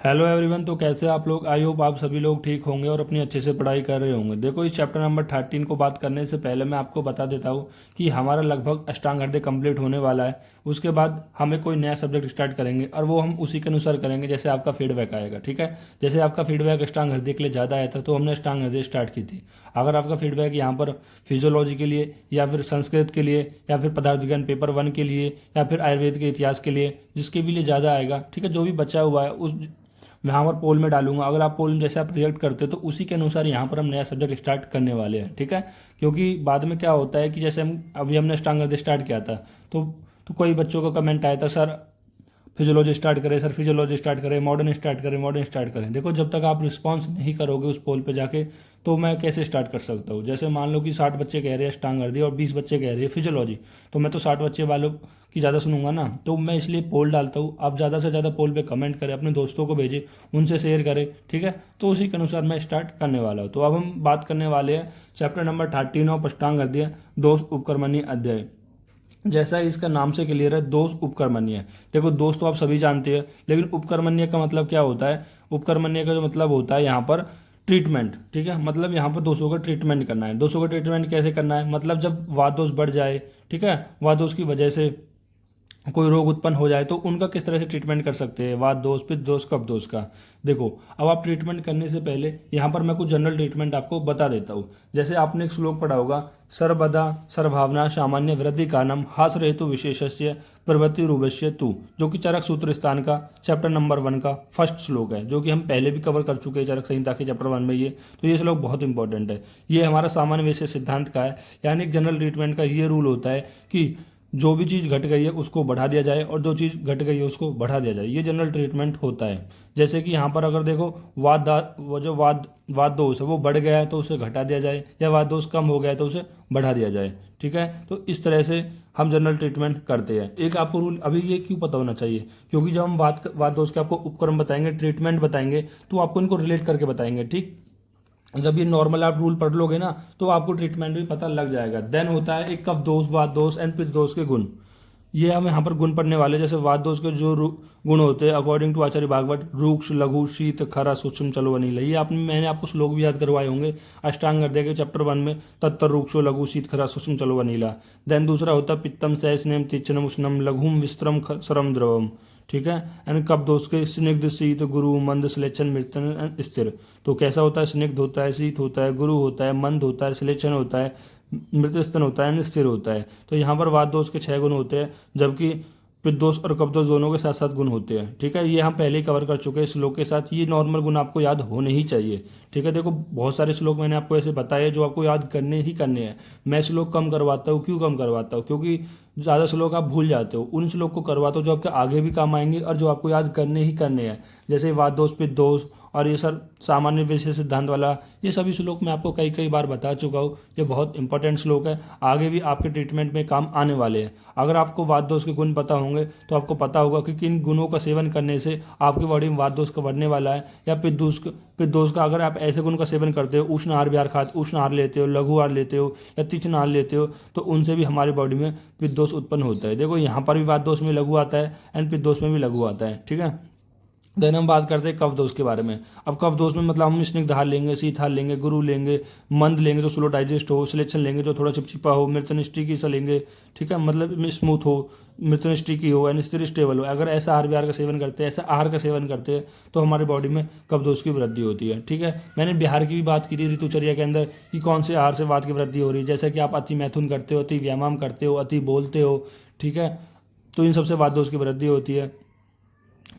Hello everyone. तो कैसे आप लोग? आई होप आप सभी लोग ठीक होंगे और अपनी अच्छे से पढ़ाई कर रहे होंगे। देखो, इस चैप्टर नंबर 13 को बात करने से पहले मैं आपको बता देता हूँ कि हमारा लगभग अष्टांग हृदय कंप्लीट होने वाला है। उसके बाद हमें कोई नया सब्जेक्ट स्टार्ट करेंगे और वो हम उसी के अनुसार करेंगे जैसे आपका फीडबैक आएगा। ठीक है, जैसे आपका फीडबैक अष्टांग हृदय के लिए ज़्यादा आया था तो हमने अष्टांग हृदय स्टार्ट की थी। अगर आपका फीडबैक यहाँ पर फिजियोलॉजी के लिए या फिर संस्कृत के लिए या फिर पदार्थ विज्ञान पेपर 1 के लिए या फिर आयुर्वेद के इतिहास के लिए, जिसके भी लिए ज़्यादा आएगा, ठीक है, जो भी बचा हुआ है उस मैं यहाँ पर पोल में डालूंगा। अगर आप पोल में जैसे आप रिएक्ट करते हो तो उसी के अनुसार यहाँ पर हम नया सब्जेक्ट स्टार्ट करने वाले हैं। ठीक है, क्योंकि बाद में क्या होता है कि जैसे हम अभी हमने स्टांग स्टार्ट किया था तो तो कोई बच्चों का कमेंट आया था, सर फिजियोलॉजी स्टार्ट करें, सर फिजियोलॉजी स्टार्ट करें, मॉडर्न स्टार्ट करें, मॉडर्न स्टार्ट करें। देखो, जब तक आप रिस्पॉन्स नहीं करोगे उस पोल पे जाके तो मैं कैसे स्टार्ट कर सकता हूँ? जैसे मान लो कि 60 बच्चे कह रहे हैं अष्टांग हृदय और 20 बच्चे कह रहे हैं फिजियोलॉजी, तो मैं तो 60 बच्चे वालों की ज़्यादा सुनूंगा ना। तो मैं इसलिए पोल डालता हूँ। आप ज़्यादा से ज़्यादा पोल पे कमेंट करें, अपने दोस्तों को भेजें, उनसे शेयर करें। ठीक है, तो उसी के अनुसार मैं स्टार्ट करने वाला हूँ। तो अब हम बात करने वाले हैं चैप्टर नंबर 13 ऑफ अष्टांग हृदय, दोष उपकर्मणीय अध्याय। जैसा इसका नाम से क्लियर है, दोष उपकर्मण्य। देखो, दोष तो आप सभी जानते हैं, लेकिन उपकर्मण्य का मतलब क्या होता है? उपकर्मण्य का जो मतलब होता है यहाँ पर ट्रीटमेंट। ठीक है, मतलब यहाँ पर दोषों का ट्रीटमेंट करना है। दोषों का ट्रीटमेंट कैसे करना है? मतलब जब वात दोष बढ़ जाए, ठीक है, वात दोष की वजह से कोई रोग उत्पन्न हो जाए तो उनका किस तरह से ट्रीटमेंट कर सकते हैं, वात दोष, पित्त दोष, कफ दोष का। देखो, अब आप ट्रीटमेंट करने से पहले यहाँ पर मैं कुछ जनरल ट्रीटमेंट आपको बता देता हूँ। जैसे आपने एक श्लोक पढ़ा होगा, सर्वदा सर्वभावना सामान्य वृद्धि कारणम हास हेतु विशेषस्य प्रवृत्ति रूपस्य तू, जो कि चरक सूत्र स्थान का चैप्टर नंबर 1 का फर्स्ट श्लोक है, जो कि हम पहले भी कवर कर चुके हैं चरक संहिता के चैप्टर 1 में। ये तो ये श्लोक बहुत इंपॉर्टेंट है। ये हमारा सामान्य विशेष सिद्धांत का है, यानी एक जनरल ट्रीटमेंट का ये रूल होता है कि जो भी चीज़ घट गई है उसको बढ़ा दिया जाए और जो चीज़ घट गई है उसको बढ़ा दिया जाए। ये जनरल ट्रीटमेंट होता है। जैसे कि यहाँ पर अगर देखो, वो जो वाद दोष है वो बढ़ गया है तो उसे घटा दिया जाए, या वाद दोष कम हो गया है तो उसे बढ़ा दिया जाए। ठीक है, तो इस तरह से हम जनरल ट्रीटमेंट करते हैं। एक आपको रूल अभी ये क्यों पता होना चाहिए, क्योंकि जब हम वाद दोष के आपको उपक्रम बताएंगे, ट्रीटमेंट बताएंगे, तो आपको इनको रिलेट करके बताएंगे। ठीक, जब ये नॉर्मल आप रूल पढ़ लोगे ना तो आपको ट्रीटमेंट भी पता लग जाएगा। देन होता है एक कफ दोष, वात दोष एंड पित्त दोष के गुण। ये हम यहाँ पर गुण पढ़ने वाले। जैसे वात दोष के जो गुण होते हैं अकॉर्डिंग टू आचार्य भागवत, रूक्ष, लघु, शीत, खरा, सूक्ष्म, चलो वनीला। ये आपने मैंने आपको श्लोक भी याद करवाए होंगे अष्टांग हृदय के चैप्टर 1 में, तत्तर रूक्षो लघु शीत खरा सूक्ष्म चलो वनीला। देन दूसरा होता है पित्तम सैस नेम तीक्ष्णम उष्णम लघुम विस्त्रम सरम द्रवम। ठीक है, एंड कब दोष के स्निग्ध, शीत, गुरु, मंद, श्लेषण, मृतन, स्थिर। तो कैसा होता है? स्निग्ध होता है, शीत होता है, गुरु होता है, मंद होता है, श्लेषण होता है, मृत स्तन होता है, स्थिर होता है। तो यहाँ पर वात दोष के 6 गुण होते हैं, जबकि पित्त दोष और कफ दोष दोनों के साथ साथ गुण होते हैं। ठीक है, ये हम पहले ही कवर कर चुके हैं श्लोक के साथ। ये नॉर्मल गुण आपको याद होने ही चाहिए। ठीक है, देखो बहुत सारे श्लोक मैंने आपको ऐसे बताए जो आपको याद करने ही करने हैं। मैं श्लोक कम करवाता हूँ। क्यों कम करवाता हूँ? क्योंकि ज़्यादा श्लोक आप भूल जाते हो। उन श्लोक को करवाता हूँ जो आपके आगे भी काम आएंगे और जो आपको याद करने ही करने हैं। जैसे वात दोष, पित्त दोष और ये सर सामान्य विशेष सिद्धांत वाला, ये सभी श्लोक मैं आपको कई कई बार बता चुका हूँ। ये बहुत इंपॉर्टेंट श्लोक है, आगे भी आपके ट्रीटमेंट में काम आने वाले हैं। अगर आपको वात दोष के गुण पता होंगे तो आपको पता होगा कि किन गुणों का सेवन करने से आपकी बॉडी में वात दोष का बढ़ने वाला है। या पित्त दोष का अगर आप ऐसे गुण का सेवन करते हो, उष्ण आहार विहार खाते, उष्ण आहार लेते हो, लघु आहार लेते हो या तीक्ष्ण आहार लेते हो, तो उनसे भी हमारी बॉडी में पित्त दोष उत्पन्न होता है। देखो, यहाँ पर भी वात दोष में लघु आता है एंड पित्त दोष में भी लघु आता है। ठीक है, देन हम बात करते हैं कफ दोष के बारे में। अब कफ दोष में मतलब हम स्निग्ध आहार लेंगे, शीत आहार लेंगे, गुरु लेंगे, मंद लेंगे जो स्लो डाइजेस्ट हो, श्लेषण लेंगे जो थोड़ा चिपचिपा हो, मृतन स्टिकी सा लेंगे। ठीक है, मतलब स्मूथ हो, मृतन स्टिकी हो यानी स्थिर स्टेबल हो। अगर ऐसा आहार विहार का सेवन करते हैं, ऐसा आहार का सेवन करते हैं तो हमारी बॉडी में कफ दोष की वृद्धि होती है। ठीक है, मैंने बिहार की भी बात की थी ऋतुचर्या के अंदर कि कौन से आहार से वात की वृद्धि हो रही है। जैसे कि आप अति मैथुन करते हो, अति व्यायाम करते हो, अति बोलते हो। ठीक है, तो इन सबसे वात दोष की वृद्धि होती है।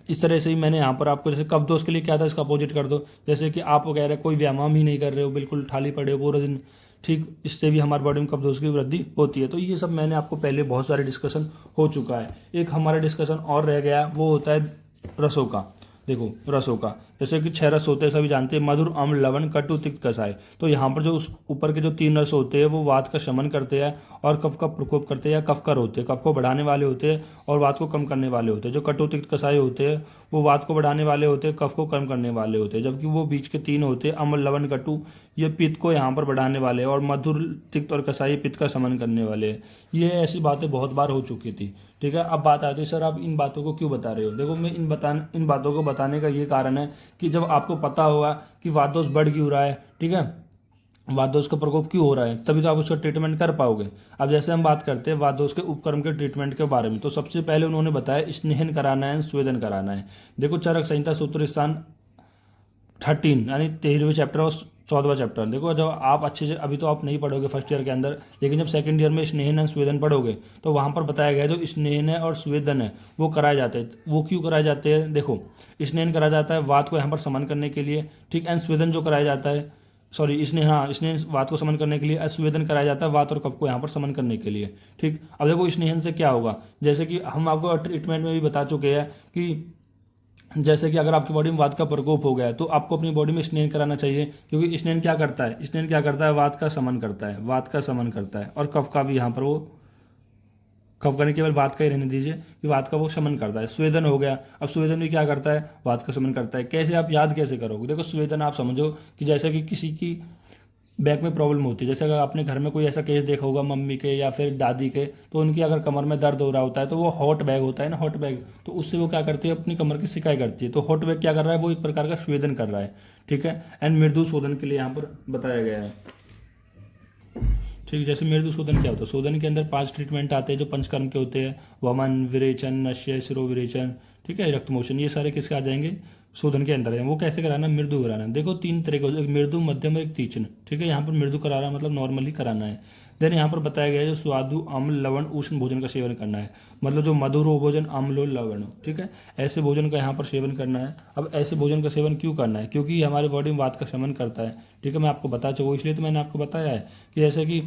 इस तरह से ही मैंने यहाँ पर आपको, जैसे कफ दोष के लिए क्या था इसका अपोजिट कर दो। जैसे कि आप कह रहे हैं कोई व्यायाम ही नहीं कर रहे हो, बिल्कुल खाली पड़े हो पूरा दिन, ठीक, इससे भी हमारी बॉडी में कफ दोष की वृद्धि होती है। तो ये सब मैंने आपको पहले बहुत सारे डिस्कशन हो चुका है। एक हमारा डिस्कशन और रह गया, वो होता है रसों का। देखो, रसों का जैसे कि 6 रस होते हैं, सभी जानते हैं, मधुर, अम्ल, लवण, कटु, तिक्त, कसाय। तो यहाँ पर जो उस ऊपर के जो 3 रस होते हैं वो वात का शमन करते हैं और कफ का प्रकोप करते हैं, या कफकर होते हैं, कफ को बढ़ाने वाले होते हैं और वात को कम करने वाले होते हैं। जो कटु, तिक्त, कसाय होते हैं वो वात को बढ़ाने वाले होते हैं, कफ को कम करने वाले होते हैं। जबकि वो बीच के 3 होते हैं, अम्ल, लवण, कटु, ये पित्त को यहाँ पर बढ़ाने वाले हैं, और मधुर, तिक्त और कसाई पित्त का शमन करने वाले हैं। ये ऐसी बातें बहुत बार हो चुकी थी। ठीक है। अब बात आती है सर आप इन बातों को क्यों बता रहे हो। देखो मैं इन बातों को बताने का ये कारण है कि जब आपको पता होगा कि वात दोष बढ़ क्यों रहा है, ठीक है, वात दोष का प्रकोप क्यों हो रहा है, तभी तो आप उसका ट्रीटमेंट कर पाओगे। अब जैसे हम बात करते हैं वात दोष के उपक्रम के ट्रीटमेंट के बारे में, तो सबसे पहले उन्होंने बताया स्नेहन कराना है, स्वेदन कराना है। देखो चरक संहिता सूत्र स्थान 13 यानी 13वें चैप्टर और 14वां चैप्टर। देखो जब आप अच्छे से, अभी तो आप नहीं पढ़ोगे फर्स्ट ईयर के अंदर, लेकिन जब सेकंड ईयर में स्नेहन एंड स्वेदन पढ़ोगे तो वहाँ पर बताया गया है जो स्नेहन है और स्वेदन है वो कराए जाते हैं। वो क्यों कराए जाते हैं, देखो स्नेहन कराया जाता है वात को यहाँ पर समन करने के लिए, ठीक, एंड स्वेदन जो कराया जाता है, सॉरी स्नेहन वात को समन करने के लिए, स्वेदन कराया जाता है वात और कफ को यहाँ पर समन करने के लिए, ठीक। अब देखो स्नेहन से क्या होगा, जैसे कि हम आपको ट्रीटमेंट में भी बता चुके हैं कि जैसे कि अगर आपकी बॉडी में वात का प्रकोप हो गया है तो आपको अपनी बॉडी में स्नेहन कराना चाहिए, क्योंकि स्नेहन क्या करता है, स्नेहन क्या करता है, वात का समन करता है, वात का समन करता है, और कफ का भी यहाँ पर वो, कफ का नहीं केवल वात का ही रहने दीजिए कि वात का वो शमन करता है। स्वेदन हो गया, अब स्वेदन भी क्या करता है, वात का शमन करता है। कैसे आप याद कैसे करोगे, देखो स्वेदन आप समझो कि जैसे कि किसी की बैक में प्रॉब्लम होती है, जैसे अगर आपने घर में कोई ऐसा केस देखा होगा मम्मी के या फिर दादी के, तो उनकी अगर कमर में दर्द हो रहा होता है तो वो हॉट बैग होता है ना, हॉट बैग, तो उससे वो क्या करती है अपनी कमर की सिकाई करती है। तो हॉट बैग क्या कर रहा है, वो एक प्रकार का स्वेदन कर रहा है, ठीक है। एंड मृदु शोधन के लिए यहाँ पर बताया गया है, ठीक। जैसे मृदु शोधन क्या होता है, शोधन के अंदर 5 ट्रीटमेंट आते हैं जो पंचकर्म के होते हैं, वमन, विरेचन, नश्य, शिरोविरेचन, ठीक है, रक्त मोचन, ये सारे किसके आ जाएंगे, शोधन के अंदर है। वो कैसे कराना, मृदु कराना। देखो 3 तरह के, एक मृदु, मध्यम और एक तीक्ष्ण, ठीक है। यहाँ पर मृदु कराना मतलब नॉर्मली कराना है। देन यहाँ पर बताया गया है जो स्वादु, अम्ल, लवण, उष्ण भोजन का सेवन करना है, मतलब जो मधुर हो भोजन, अम्ल हो, लवण हो, ठीक है, ऐसे भोजन का यहाँ पर सेवन करना है। अब ऐसे भोजन का सेवन क्यों करना है, क्योंकि हमारे बॉडी में वात का शमन करता है, ठीक है। मैं आपको बता चुका हूँ, इसलिए तो मैंने आपको बताया है कि जैसे कि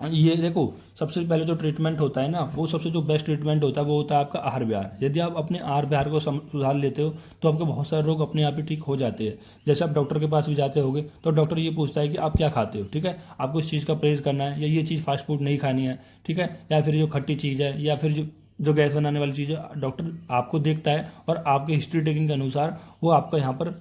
ये देखो सबसे पहले जो ट्रीटमेंट होता है ना, वो सबसे जो बेस्ट ट्रीटमेंट होता है वो होता है आपका आहार विहार। यदि आप अपने आहार विहार को सुधार लेते हो तो आपके बहुत सारे रोग अपने आप ही ठीक हो जाते हैं। जैसे आप डॉक्टर के पास भी जाते होगे तो डॉक्टर ये पूछता है कि आप क्या खाते हो, ठीक है, आपको इस चीज़ का परहेज करना है या ये चीज़ फास्ट फूड नहीं खानी है, ठीक है, या फिर जो खट्टी चीज़ है या फिर जो गैस बनाने वाली चीज़ है, डॉक्टर आपको देखता है और आपके हिस्ट्री टेकिंग के अनुसार वो आपका यहाँ पर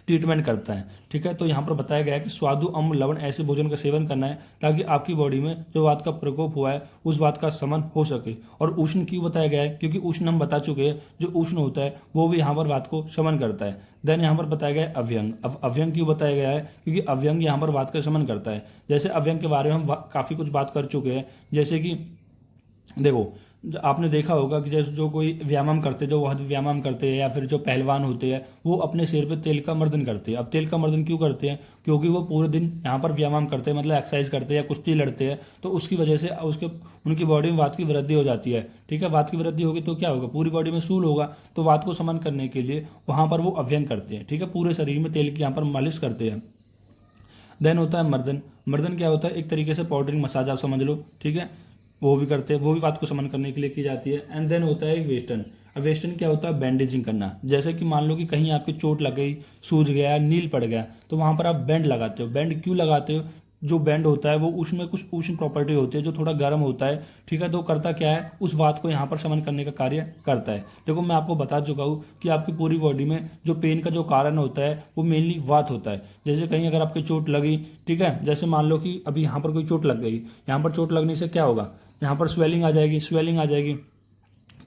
ट्रीटमेंट करता है, ठीक है। तो यहाँ पर बताया गया है कि स्वादु, अम्ल, लवण ऐसे भोजन का सेवन करना है ताकि आपकी बॉडी में जो वात का प्रकोप हुआ है उस वात का शमन हो सके। और उष्ण क्यों बताया गया है, क्योंकि उष्ण हम बता चुके हैं जो उष्ण होता है वो भी यहाँ पर वात को शमन करता है। देन यहाँ पर बताया गया है अव्यंग। अब अव्यंग क्यों बताया गया है, क्योंकि अव्यंग यहाँ पर वात का शमन करता है। जैसे अव्यंग के बारे में हम काफ़ी कुछ बात कर चुके हैं, जैसे कि देखो आपने देखा होगा कि जैसे जो कोई व्यायाम करते, जो वह व्यायाम करते हैं या फिर जो पहलवान होते हैं वो अपने सिर पे तेल का मर्दन करते हैं। अब तेल का मर्दन क्यों करते हैं, क्योंकि वो पूरे दिन यहाँ पर व्यायाम करते हैं, मतलब एक्सरसाइज करते हैं या कुश्ती लड़ते हैं, तो उसकी वजह से उसके उनकी बॉडी में वात की वृद्धि हो जाती है, ठीक है। वात की वृद्धि होगी तो क्या होगा, पूरी बॉडी में सूल होगा, तो वात को समन करने के लिए वहाँ पर वो अव्यंग करते हैं, ठीक है, पूरे शरीर में तेल की यहाँ पर मालिश करते हैं। देन होता है मर्दन। मर्दन क्या होता है, एक तरीके से पाउडरिंग मसाज आप समझ लो, ठीक है, वो भी करते हैं, वो भी बात को समन करने के लिए की जाती है। एंड देन होता है वेस्टर्न। अब वेस्टर्न क्या होता है, बैंडेजिंग करना। जैसे कि मान लो कि कहीं आपकी चोट लग गई, सूज गया, नील पड़ गया, तो वहाँ पर आप बैंड लगाते हो। बैंड क्यों लगाते हो, जो बैंड होता है वो उसमें कुछ उष्ण प्रॉपर्टी होती है जो थोड़ा गर्म होता है, ठीक है, तो करता क्या है, उस बात को यहाँ पर शमन करने का कार्य करता है। देखो मैं आपको बता चुका हूँ कि आपकी पूरी बॉडी में जो पेन का जो कारण होता है वो मेनली वात होता है। जैसे कहीं अगर आपकी चोट लगी, ठीक है, जैसे मान लो कि अभी यहाँ पर कोई चोट लग गई, यहाँ पर चोट लगने से क्या होगा, यहाँ पर स्वेलिंग आ जाएगी, स्वेलिंग आ जाएगी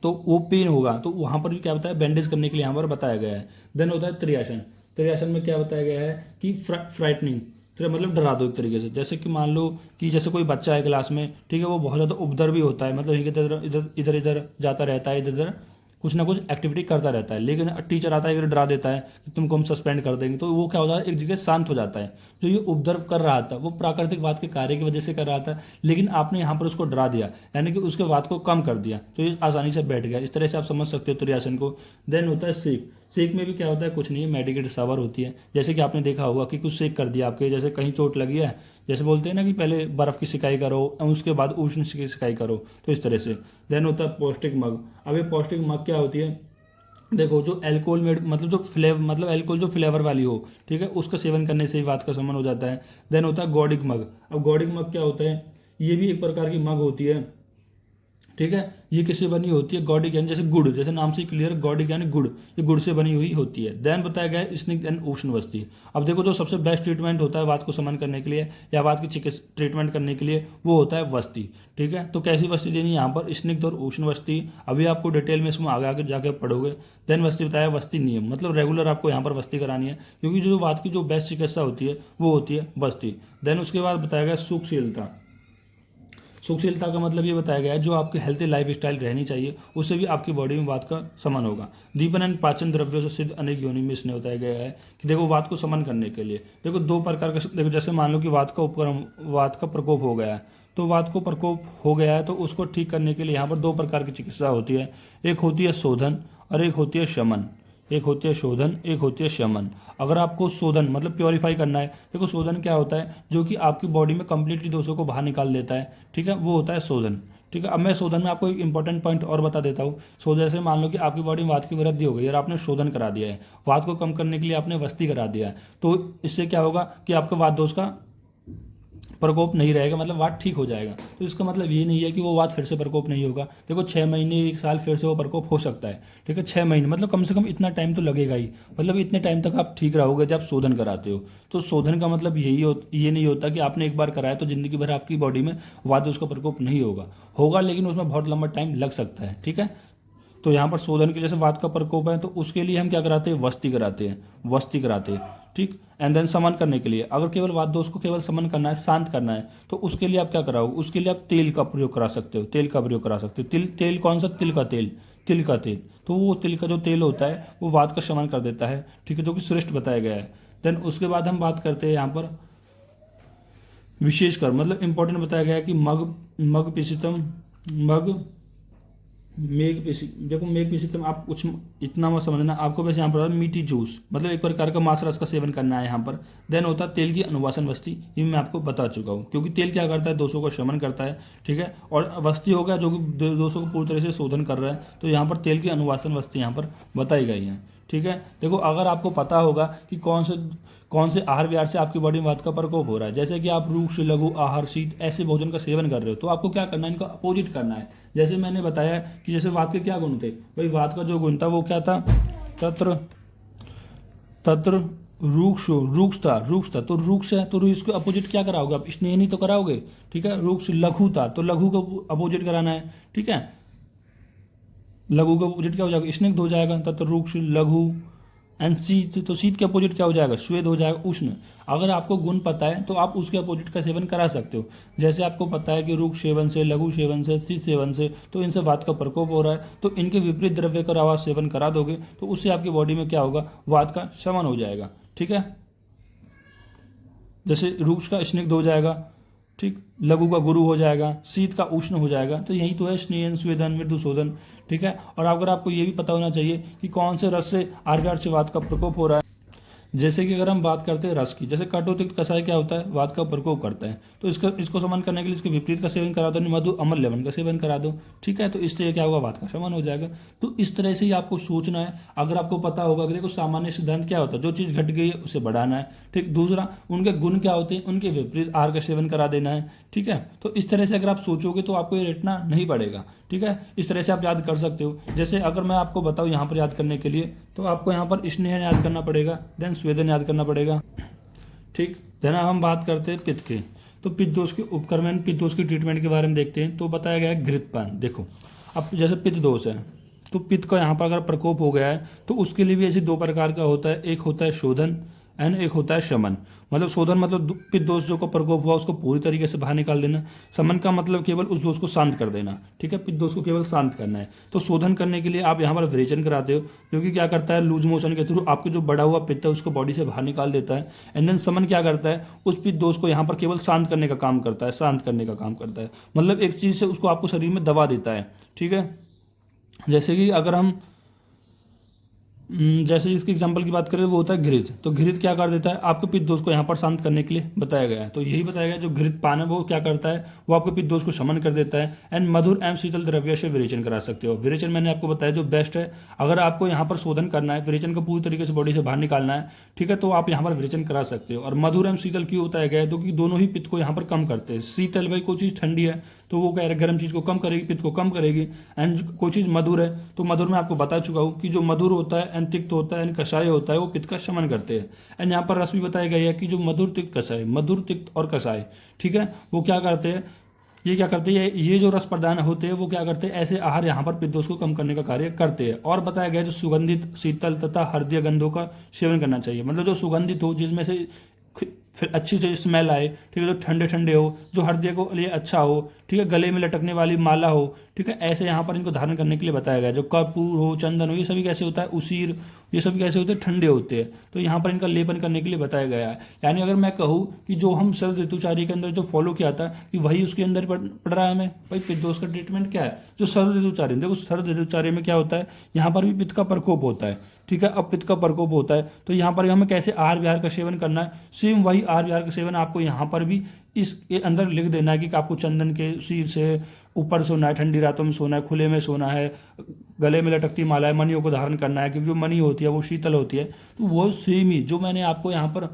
तो वो पेन होगा, तो वहाँ पर भी क्या बताया, बैंडेज करने के लिए यहाँ पर बताया गया है। देन होता है त्रियासन। त्रियासन में क्या बताया गया है कि फ्राइटनिंग, तो मतलब डरा दो एक तरीके से। जैसे कि मान लो कि जैसे कोई बच्चा है क्लास में, ठीक है, वो बहुत ज़्यादा उपद्रव भी होता है, मतलब इधर इधर इधर इधर जाता रहता है, इधर इधर कुछ ना कुछ एक्टिविटी करता रहता है, लेकिन टीचर आता है अगर डरा देता है कि तुमको हम सस्पेंड कर देंगे, तो वो क्या होता है, एक जगह शांत हो जाता है। जो ये उपद्रव कर रहा था वो प्राकृतिक वात के कार्य की वजह से कर रहा था, लेकिन आपने यहाँ पर उसको डरा दिया, यानी कि उसके वात को कम कर दिया, तो ये आसानी से बैठ गया। इस तरह से आप समझ सकते हो त्रियासन को। देन होता है सेक। सेक में भी क्या होता है, कुछ नहीं है, मेडिकेटेड शावर होती है। जैसे कि आपने देखा होगा कि कुछ सेक कर दिया आपके, जैसे कहीं चोट लगी है, जैसे बोलते हैं ना कि पहले बर्फ़ की सिकाई करो और उसके बाद उष्ण की सिकाई करो, तो इस तरह से। देन होता है पौष्टिक मग। अब ये पौष्टिक मग क्या होती है, देखो जो एल्कोहल में मतलब जो फ्लेवर, मतलब एल्कोहल जो फ्लेवर वाली हो, ठीक है, उसका सेवन करने से ही वात का शमन हो जाता है। देन होता है गॉडिक मग। अब गॉडिक मग क्या होता है, ये भी एक प्रकार की मग होती है, ठीक है। ये किससे बनी होती है? गॉडिक यानी जैसे गुड़, जैसे नाम से क्लियर, गॉडिक यानी गुड़, ये गुड़ से बनी हुई होती है। देन बताया गया है स्निग्ध एंड उष्ण वस्ती। अब देखो जो सबसे बेस्ट ट्रीटमेंट होता है वात को शमन करने के लिए या वात की चिकित्सा ट्रीटमेंट करने के लिए वो होता है वस्ती। ठीक है, तो कैसी वस्ती देनी है यहाँ पर? स्निग्ध और उष्ण वस्ती। अभी आपको डिटेल में इसमें आगे आगे जाके पढ़ोगे। देन वस्ती बताया वस्ती नियम, मतलब रेगुलर आपको यहाँ पर वस्ती करानी है, क्योंकि जो वात की जो बेस्ट चिकित्सा होती है वो होती है वस्ती। देन उसके बाद बताया गया सुखशीलता। सुखशीलता का मतलब ये बताया गया है जो आपकी हेल्थी लाइफ स्टाइल रहनी चाहिए उससे भी आपकी बॉडी में वात का समन होगा। दीपन एंड पाचन द्रव्यों से सिद्ध अनेक योनि में इसने बताया गया है कि देखो वात को समन करने के लिए देखो दो प्रकार का, देखो जैसे मान लो कि वात का प्रकोप हो गया है, तो वात को प्रकोप हो गया है तो उसको ठीक करने के लिए यहाँ पर दो प्रकार की चिकित्सा होती है। एक होती है शोधन और एक होती है शमन। एक होती है शोधन, एक होती है शमन। अगर आपको शोधन मतलब प्योरीफाई करना है, देखो शोधन क्या होता है? जो कि आपकी बॉडी में कंप्लीटली दोषों को बाहर निकाल देता है, ठीक है, वो होता है शोधन। ठीक है, अब मैं शोधन में आपको एक इंपॉर्टेंट पॉइंट और बता देता हूँ। शोधन से मान लो कि आपकी बॉडी में वात की वृद्धि हो गई और आपने शोधन करा दिया है, वात को कम करने के लिए आपने वस्ती करा दिया है, तो इससे क्या होगा कि आपका वात दोष का प्रकोप नहीं रहेगा, मतलब वात ठीक हो जाएगा। तो इसका मतलब ये नहीं है कि वो वात फिर से प्रकोप नहीं होगा। देखो 6 महीने 1 साल फिर से वो प्रकोप हो सकता है, ठीक है, 6 महीने मतलब कम से कम इतना टाइम तो लगेगा ही, मतलब इतने टाइम तक आप ठीक रहोगे जब आप शोधन कराते हो। तो शोधन का मतलब ये नहीं होता कि आपने एक बार कराया तो जिंदगी भर आपकी बॉडी में वात उसका प्रकोप नहीं होगा, लेकिन उसमें बहुत लंबा टाइम लग सकता है। ठीक है, तो यहाँ पर शोधन की जैसे वात का प्रकोप है तो उसके लिए हम क्या कराते हैं? वस्ती कराते हैं। ठीक, एंड देन समन करने के लिए अगर केवल वात दोष को केवल समन करना है, शांत करना है, तो उसके लिए आप क्या कराओगे? उसके लिए आप तेल का प्रयोग करा सकते हो। तेल कौन सा? तिल का तेल। तो वो तिल का जो तेल होता है वो वात का शमन कर देता है, ठीक है, जो कि श्रेष्ठ बताया गया है। देन उसके बाद हम बात करते हैं यहाँ पर विशेषकर, मतलब इंपॉर्टेंट बताया गया है कि मग पिशितम, देखो मेघ पिशितम आप कुछ इतना मत समझना, आपको बस यहाँ पर मीठी जूस मतलब एक प्रकार का मांस रस का सेवन करना है यहाँ पर। देन होता है तेल की अनुवासन वस्ती, ये मैं आपको बता चुका हूँ, क्योंकि तेल क्या करता है? दोषों का शमन करता है, ठीक है, और वस्ती हो गया जो कि दोषों को पूरी तरह से शोधन कर रहा है, तो यहाँ पर तेल की अनुवासन वस्ती यहाँ पर बताई गई है। ठीक है, देखो अगर आपको पता होगा कि कौन से आहार विहार से आपकी बॉडी में वात का प्रकोप हो रहा है, जैसे कि आप रूक्ष लघु आहार शीत ऐसे भोजन का सेवन कर रहे हो, तो आपको क्या करना है? इनका अपोजिट करना है। जैसे मैंने बताया कि जैसे वात के क्या गुण थे भाई, वात का जो गुण था वो क्या था? तत्र रूक्ष था, तो रूक्ष है तो इसके अपोजिट क्या कराओगे आप? स्नेह नहीं तो कराओगे, ठीक है। रूक्ष लघु था तो लघु को अपोजिट कराना है, ठीक है, लघु का अपोजिट क्या हो जाएगा? स्निग्ध हो जाएगा, तत्र रूक्ष लघु। एंड शीत, तो शीत के अपोजिट क्या हो जाएगा? श्वेत हो जाएगा, उष्ण। अगर आपको गुण पता है तो आप उसके अपोजिट का सेवन करा सकते हो। जैसे आपको पता है कि रूक्ष सेवन से, लघु सेवन से, शीत सेवन से तो इनसे वात का प्रकोप हो रहा है, तो इनके विपरीत द्रव्य का आवाज सेवन करा दोगे तो उससे आपकी बॉडी में क्या होगा? वात का शमन हो जाएगा। ठीक है, जैसे रूक्ष का स्निग्ध हो जाएगा, ठीक, लघु का गुरु हो जाएगा, शीत का उष्ण हो जाएगा, तो यही तो है स्नेहन स्वेदन मृदुशोधन। ठीक है, और अगर आपको ये भी पता होना चाहिए कि कौन से रस से आहार से वात का प्रकोप हो रहा है। जैसे कि अगर हम बात करते हैं रस की, जैसे कटुतिक्त कषाय क्या होता है? वात का प्रकोप करता है, तो इसको शमन करने के लिए इसके विपरीत का सेवन करा दो, मधु अमर लेमन का सेवन करा दो, ठीक है, तो इससे क्या होगा? वात का शमन हो जाएगा। तो इस तरह से ही आपको सोचना है। अगर आपको पता होगा कि देखो सामान्य सिद्धांत क्या होता है? जो चीज़ घट गई है उसे बढ़ाना है, ठीक। दूसरा, उनके गुण क्या होते हैं? उनके विपरीत आहार का सेवन करा देना है, ठीक है। तो इस तरह से अगर आप सोचोगे तो आपको ये रटना नहीं पड़ेगा, ठीक है। इस तरह से आप याद कर सकते हो। जैसे अगर मैं आपको बताऊँ यहाँ पर याद करने के लिए, तो आपको यहाँ पर स्नेह याद करना पड़ेगा, देन स्वेदन याद करना पड़ेगा, ठीक। देन हम बात करते हैं पित्त के, तो पित्त दोष के उपक्रमण, पित्त दोष की ट्रीटमेंट के बारे में देखते हैं। तो बताया गया है घृतपान। देखो अब जैसे पित्त दोष है तो पित्त का यहाँ पर अगर प्रकोप हो गया है तो उसके लिए भी ऐसे दो प्रकार का होता है, एक होता है शोधन एंड एक होता है शमन। मतलब शोधन मतलब पित्त दोष जो का प्रकोप हुआ उसको पूरी तरीके से बाहर निकाल देना, शमन का मतलब केवल उस दोष को शांत कर देना, ठीक है, पित्त दोष को केवल शांत करना है। तो शोधन करने के लिए आप यहाँ पर विरेचन कराते हो, जो कि क्या करता है? लूज मोशन के थ्रू आपके जो बढ़ा हुआ पित्त है उसको बॉडी से बाहर निकाल देता है। एंड देन शमन क्या करता है? उस पित्त दोष को यहाँ पर केवल शांत करने का काम करता है, शांत करने का काम करता है, मतलब एक चीज़ से उसको आपको शरीर में दबा देता है, ठीक है। जैसे कि अगर हम जैसे इसके एग्जांपल की बात करें वो होता है घृत। तो घृत क्या कर देता है, आपके पित्त दोष को यहाँ पर शांत करने के लिए बताया गया है। तो यही बताया गया जो घृत पान है वो क्या करता है, वो आपके पित्त दोष को शमन कर देता है। एंड मधुर एवं शीतल द्रव्य से विरेचन करा सकते हो। विरेचन मैंने आपको बताया जो बेस्ट है, अगर आपको यहाँ पर शोधन करना है, विरेचन को पूरी तरीके से बॉडी से बाहर निकालना है, ठीक है, तो आप यहाँ पर विरेचन करा सकते हो। और मधुर एवं शीतल क्यों बताया गया है, क्योंकि दोनों ही पित्त को यहाँ पर कम करते हैं। शीतल भाई कोई चीज़ ठंडी है तो वो क्या है, गर्म चीज़ को कम करेगी, पित्त को कम करेगी। एंड कोई चीज़ मधुर है तो मधुर में आपको बता चुका हूँ कि जो मधुर होता है एंड तिक्त होता है एंड कषाय होता है वो पित्त का शमन करते हैं। एंड यहाँ पर रस भी बताया गया है कि जो मधुर तिक्त कषाय, मधुर तिक्त और कषाय, ठीक है, वो क्या करते हैं, ये क्या करते हैं, ये जो रस प्रदान होते हैं वो क्या करते हैं, ऐसे आहार यहाँ पर पित्त दोष को कम करने का कार्य करते हैं। और बताया गया जो सुगंधित शीतल तथा हृदय गंधों का सेवन करना चाहिए। मतलब जो सुगंधित हो, जिसमें से फिर अच्छी से स्मेल आए, ठीक है, जो ठंडे ठंडे हो, जो हृदय को लिए अच्छा हो, ठीक है, गले में लटकने वाली माला हो, ठीक है, ऐसे यहाँ पर इनको धारण करने के लिए बताया गया है। जो कपूर हो, चंदन हो, ये सभी कैसे होता है, उसीर, ये सभी कैसे होते हैं, ठंडे होते हैं। तो यहाँ पर इनका लेपन करने के लिए बताया गया है। यानी अगर मैं कहूँ कि जो हम शरद ऋतुचार्य के अंदर जो फॉलो किया था कि वही उसके अंदर पड़ रहा है हमें, भाई पित्त दोष का ट्रीटमेंट क्या है, जो शरद ऋतुचार्य, देखो शरद ऋतुचार्य में क्या होता है, यहाँ पर भी पित्त का प्रकोप होता है, ठीक है। अब पित्त का प्रकोप होता है तो यहाँ पर हमें कैसे आहार विहार का सेवन करना है, सेम वही आहार विहार का सेवन आपको यहाँ पर भी इसके अंदर लिख देना है कि आपको चंदन के सिर से ऊपर सोना है, ठंडी रातों में सोना है, खुले में सोना है, गले में लटकती माला है, मणियों को धारण करना है, क्योंकि जो मणि होती है वो शीतल होती है। तो वो सेम ही जो मैंने आपको यहाँ पर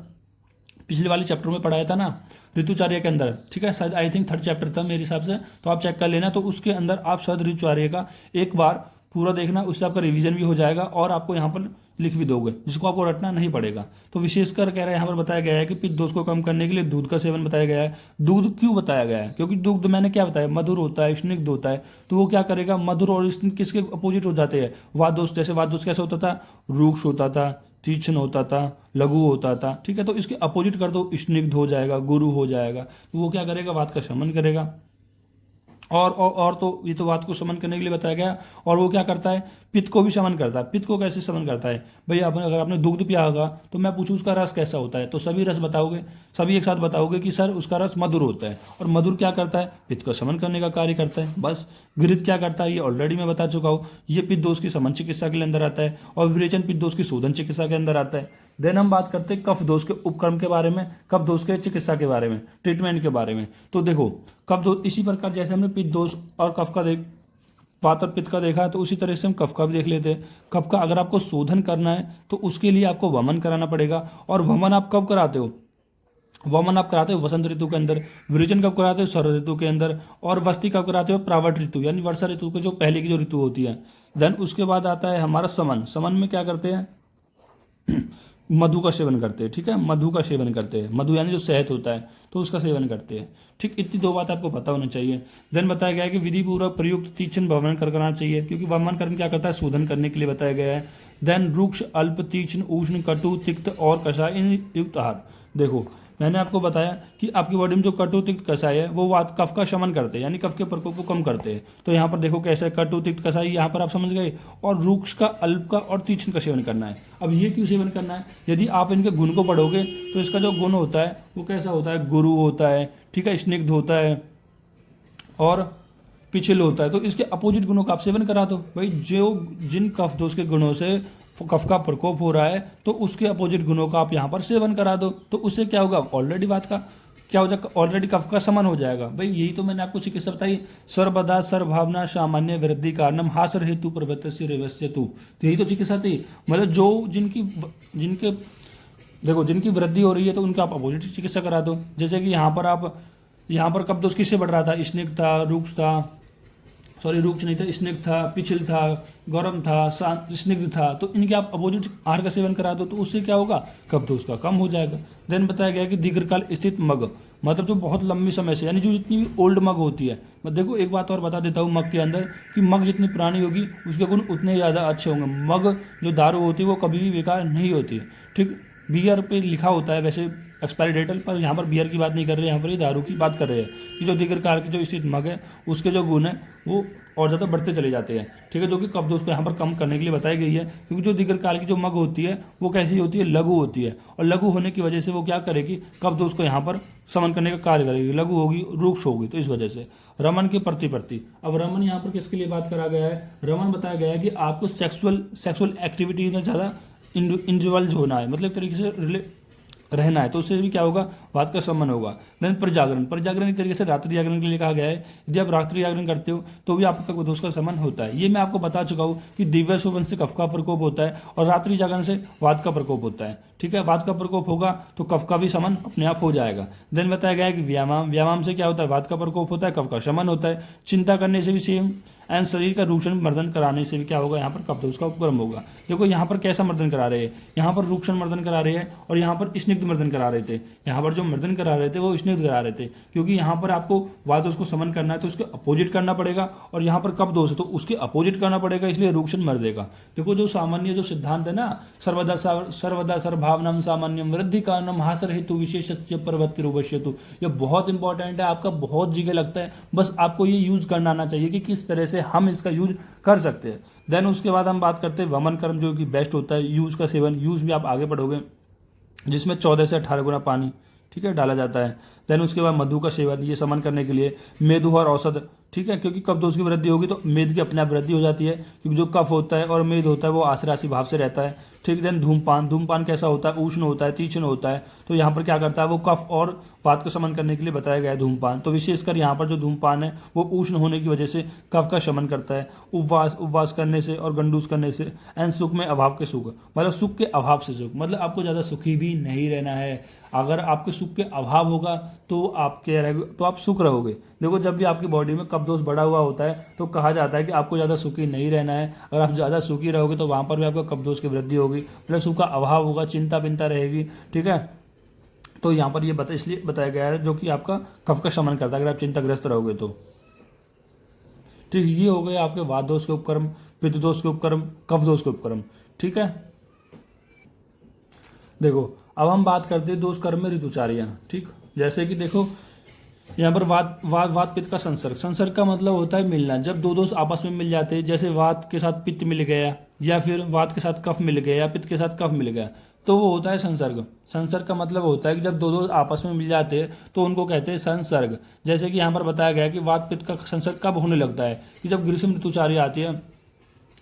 पिछले वाले चैप्टर में पढ़ाया था ना ऋतुचार्य के अंदर, ठीक है, शायद आई थिंक 3rd चैप्टर था मेरे हिसाब से, तो आप चेक कर लेना। तो उसके अंदर आप शरद ऋतुचार्य का एक बार पूरा देखना, उससे आपका रिवीजन भी हो जाएगा और आपको यहाँ पर लिख भी दोगे, जिसको आपको रटना नहीं पड़ेगा। तो विशेषकर कह रहा है यहाँ पर बताया गया है कि पित्त दोष को कम करने के लिए दूध का सेवन बताया गया है। दूध क्यों बताया गया है, क्योंकि दूध मैंने क्या बताया, मधुर होता है, स्निग्ध होता है। तो वो क्या करेगा, मधुर और स्निग्ध किसके अपोजिट हो जाते हैं, वात दोष। जैसे वात दोष कैसे होता था, रूक्ष होता था, तीक्ष्ण होता था, लघु होता था, ठीक है। तो इसके अपोजिट कर दो, स्निग्ध हो जाएगा, गुरु हो जाएगा। तो वो क्या करेगा, वात का शमन करेगा। और तो ये तो वात को शमन करने के लिए बताया गया। और वो क्या करता है, पित्त को भी शमन करता है। पित्त को कैसे शमन करता है भाई, आपने अगर आपने दुग्ध पिया होगा तो मैं पूछूं उसका रस कैसा होता है, तो सभी रस बताओगे, सभी एक साथ बताओगे कि सर उसका रस मधुर होता है। और मधुर क्या करता है, पित्त को शमन करने का कार्य करता है। बस घृत क्या करता है, ये ऑलरेडी मैं बता चुका हूँ, ये पित्त दोष की शमन चिकित्सा के अंदर आता है। और विरेचन पित्त दोष की शोधन चिकित्सा के अंदर आता है। देन हम बात करते हैं कफ दोष के उपक्रम के बारे में, कफ दोष के चिकित्सा के बारे में, ट्रीटमेंट के बारे में। तो देखो कफ दोष इसी प्रकार जैसे हमने पित्त दोष और कफ का वात और पित्त का देखा, तो उसी तरह से हम कफ का भी देख लेते हैं। कफ का अगर आपको शोधन करना है तो उसके लिए आपको वमन कराना पड़ेगा। और वमन आप कब कराते हो, वमन आप कराते हो वसंत ऋतु के अंदर, विरेचन कब कराते हो शरद ऋतु के अंदर, और वस्ती कब कराते हो प्रावट ऋतु यानी वर्षा ऋतु के जो पहले की जो ऋतु होती है। देन उसके बाद आता है हमारा समन। समन में क्या करते हैं मधु का सेवन करते हैं, ठीक है, मधु का सेवन करते हैं। मधु यानी जो शहद होता है तो उसका सेवन करते हैं, ठीक। इतनी दो बात आपको पता होना चाहिए। देन बताया गया है कि विधि पूर्वक प्रयुक्त तीक्ष्ण वमन करना चाहिए, क्योंकि वमन कर्म क्या करता है, शोधन करने के लिए बताया गया है। देन रुक्ष अल्प तीक्ष्ण उष्ण कटु तिक्त और कषाय इन युक्त आहार। देखो मैंने आपको बताया कि आपकी बॉडी में जो कटु तिक्त कषाय है वो वात कफ का शमन करते हैं, यानी कफ के प्रकोप को कम करते हैं। तो यहाँ पर देखो कैसे कटु तिक्त कषाय, यहाँ पर आप समझ गए। और रुक्ष का, अल्प का और तीक्ष्ण का सेवन करना है। अब ये क्यों सेवन करना है, यदि आप इनके गुण को पढ़ोगे तो इसका जो गुण होता है वो कैसा होता है, गुरु होता है, ठीक है, स्निग्ध होता है और पिछल होता है। तो इसके अपोजिट गुणों का आप सेवन करा दो भाई। जो जिन कफ दोष के गुणों से कफ का प्रकोप हो रहा है तो उसके अपोजिट गुणों का आप यहाँ पर सेवन करा दो। तो उससे क्या होगा, ऑलरेडी बात का क्या हो जाएगा, ऑलरेडी कफ का समन हो जाएगा भाई। यही तो मैंने आपको चिकित्सा बताई, सर्वदा सर्वभावना सामान्य वृद्धि कारणम हासर हेतु प्रवृत्ति रेवस्य तु। तो यही तो चिकित्सा थी। मतलब जो जिनके देखो जिनकी वृद्धि हो रही है तो उनका आप अपोजिट चिकित्सा करा दो। जैसे कि यहाँ पर कफ दोष किससे बढ़ रहा था, स्निग्ध था, रुक्ष नहीं था, स्निग्ध था, पिछल था, गरम था, स्निग्ध था। तो इनके आप अपोजिट आहार का सेवन करा दो तो उससे क्या होगा, कफ दोष का कम हो जाएगा। देन बताया गया कि दीर्घकाल स्थित मग, मतलब जो बहुत लंबी समय से, यानी जो जितनी भी ओल्ड मग होती है। मैं देखो एक बात और बता देता हूँ मग के अंदर कि मग जितनी पुरानी होगी उसके गुण उतने ज़्यादा अच्छे होंगे। मग जो दारू होती है वो कभी भी बेकार नहीं होती है, ठीक। बियर पे लिखा होता है वैसे एक्सपायरी डेट, पर यहाँ पर बियर की बात नहीं कर रहे हैं, यहाँ पर ये दारू की बात कर रहे हैं कि जो दीर्घकाल की जो स्थित मग है उसके जो गुण है वो और ज़्यादा बढ़ते चले जाते हैं, ठीक है। जो कि कफ दोष को यहाँ पर कम करने के लिए बताई गई है, क्योंकि जो दीर्घकाल की जो मग होती है वो कैसी होती है, लघु होती है। और लघु होने की वजह से वो क्या करेगी, कफ दोष को यहाँ पर शमन करने का कार्य करेगी। लघु होगी, रुक्ष होगी, तो इस वजह से। रमन की प्रतिप्रति। अब रमन यहाँ पर किसके लिए बात करा गया है? रमन बताया गया है कि आपको सेक्सुअल एक्टिविटी में ज़्यादा इंडिविजुअल होना है, मतलब एक तरीके से रहना है, तो उससे भी क्या होगा? वात का शमन होगा। देन प्रजागरण एक तरीके से रात्रि जागरण के लिए कहा गया है। यदि आप रात्रि जागरण करते हो तो भी आपका दोष का शमन होता है। ये मैं आपको बता चुका हूँ कि दिव्य शोभन से कफ का प्रकोप होता है और रात्रि जागरण से वात का प्रकोप होता है। ठीक है, वात का प्रकोप होगा तो कफ का भी शमन अपने आप हो जाएगा। देन बताया गया है कि व्यायाम से क्या होता है? वात का प्रकोप होता है, कफ का शमन होता है। चिंता करने से भी सेम, एंड शरीर का रूक्षण मर्दन कराने से भी क्या होगा? यहाँ पर कफ दोष का उपक्रम होगा। देखो यहाँ पर कैसा मर्दन करा रहे हैं? यहाँ पर रूक्षण मर्दन करा रहे हैं और यहाँ पर स्निग्ध मर्दन करा रहे थे। यहाँ पर जो मर्दन करा रहे थे वो स्निग्ध करा रहे थे, क्योंकि यहाँ पर आपको वात दोष को समन करना है तो उसके अपोजिट करना पड़ेगा, और यहाँ पर कफ दोष है तो उसके अपोजिट करना पड़ेगा, इसलिए रूक्षण मर्देगा। देखो जो सामान्य जो सिद्धांत है ना, सर्वदा सर्वभावनम सामान्यम वृद्धि कारणम हासर हेतु विशेषस्य प्रवृत्तिरुपश्यतु, ये बहुत इंपॉर्टेंट है, आपका बहुत जगह लगता है, बस आपको ये यूज करना आना चाहिए कि किस तरह से हम इसका यूज कर सकते हैं। देन उसके बाद हम बात करते हैं वमन कर्म, जो कि बेस्ट होता है। यूज का सेवन, यूज भी आप आगे पढ़ोगे, जिसमें 14 से 18 गुना पानी, ठीक है, डाला जाता है। देन उसके बाद मधु का सेवन, ये समन करने के लिए। मेदु और औषध, ठीक है, क्योंकि कफ दोष की वृद्धि होगी तो मेद की अपने आप वृद्धि हो जाती है, क्योंकि जो कफ होता है और मेद होता है वो आश्रासी भाव से रहता है। ठीक। देन धूमपान कैसा होता है? उष्ण होता है, तीक्ष्ण होता है, तो यहाँ पर क्या करता है? वो कफ और वात को शमन करने के लिए बताया गया है धूमपान। तो विशेषकर यहाँ पर जो धूमपान है वो उष्ण होने की वजह से कफ का शमन करता है। उपवास करने से और गंडूस करने से। एंड सुख में अभाव के सुख, मतलब सुख के अभाव से सुख, मतलब आपको ज़्यादा सुखी भी नहीं रहना है। अगर आपके सुख के अभाव होगा तो आप क्या रहेगा? तो आप सुख रहोगे। देखो जब भी आपकी बॉडी में कफ दोष बढ़ा हुआ होता है तो कहा जाता है कि आपको ज़्यादा सुखी नहीं रहना है। अगर आप ज़्यादा सुखी रहोगे तो वहाँ पर भी आपका कफ दोष की वृद्धि होगी, मतलब सुख का अभाव होगा, चिंता पिंता रहेगी। ठीक है, तो यहाँ पर ये इसलिए बताया गया है जो कि आपका कफ का शमन करता है अगर आप चिंताग्रस्त रहोगे तो। ठीक, ये हो गए आपके वात दोष के उपक्रम, पित्त दोष के उपक्रम, कफ दोष के उपक्रम। ठीक है, देखो अब हम बात करते हैं दोष कर्म में ऋतुचार्य। ठीक, जैसे कि देखो यहाँ पर वात पित्त का संसर्ग का मतलब होता है मिलना। जब दो दोष आपस में मिल जाते हैं, जैसे वात के साथ पित्त मिल गया या फिर वात के साथ कफ मिल गया या पित्त के साथ कफ मिल गया, तो वो होता है संसर्ग। संसर्ग का मतलब होता है कि जब दो दोष आपस में मिल जाते हैं तो उनको कहते हैं संसर्ग। जैसे कि यहाँ पर बताया गया है कि वात पित्त का संसर्ग कब होने लगता है? कि जब ग्रीष्म ऋतुचार्य आती है।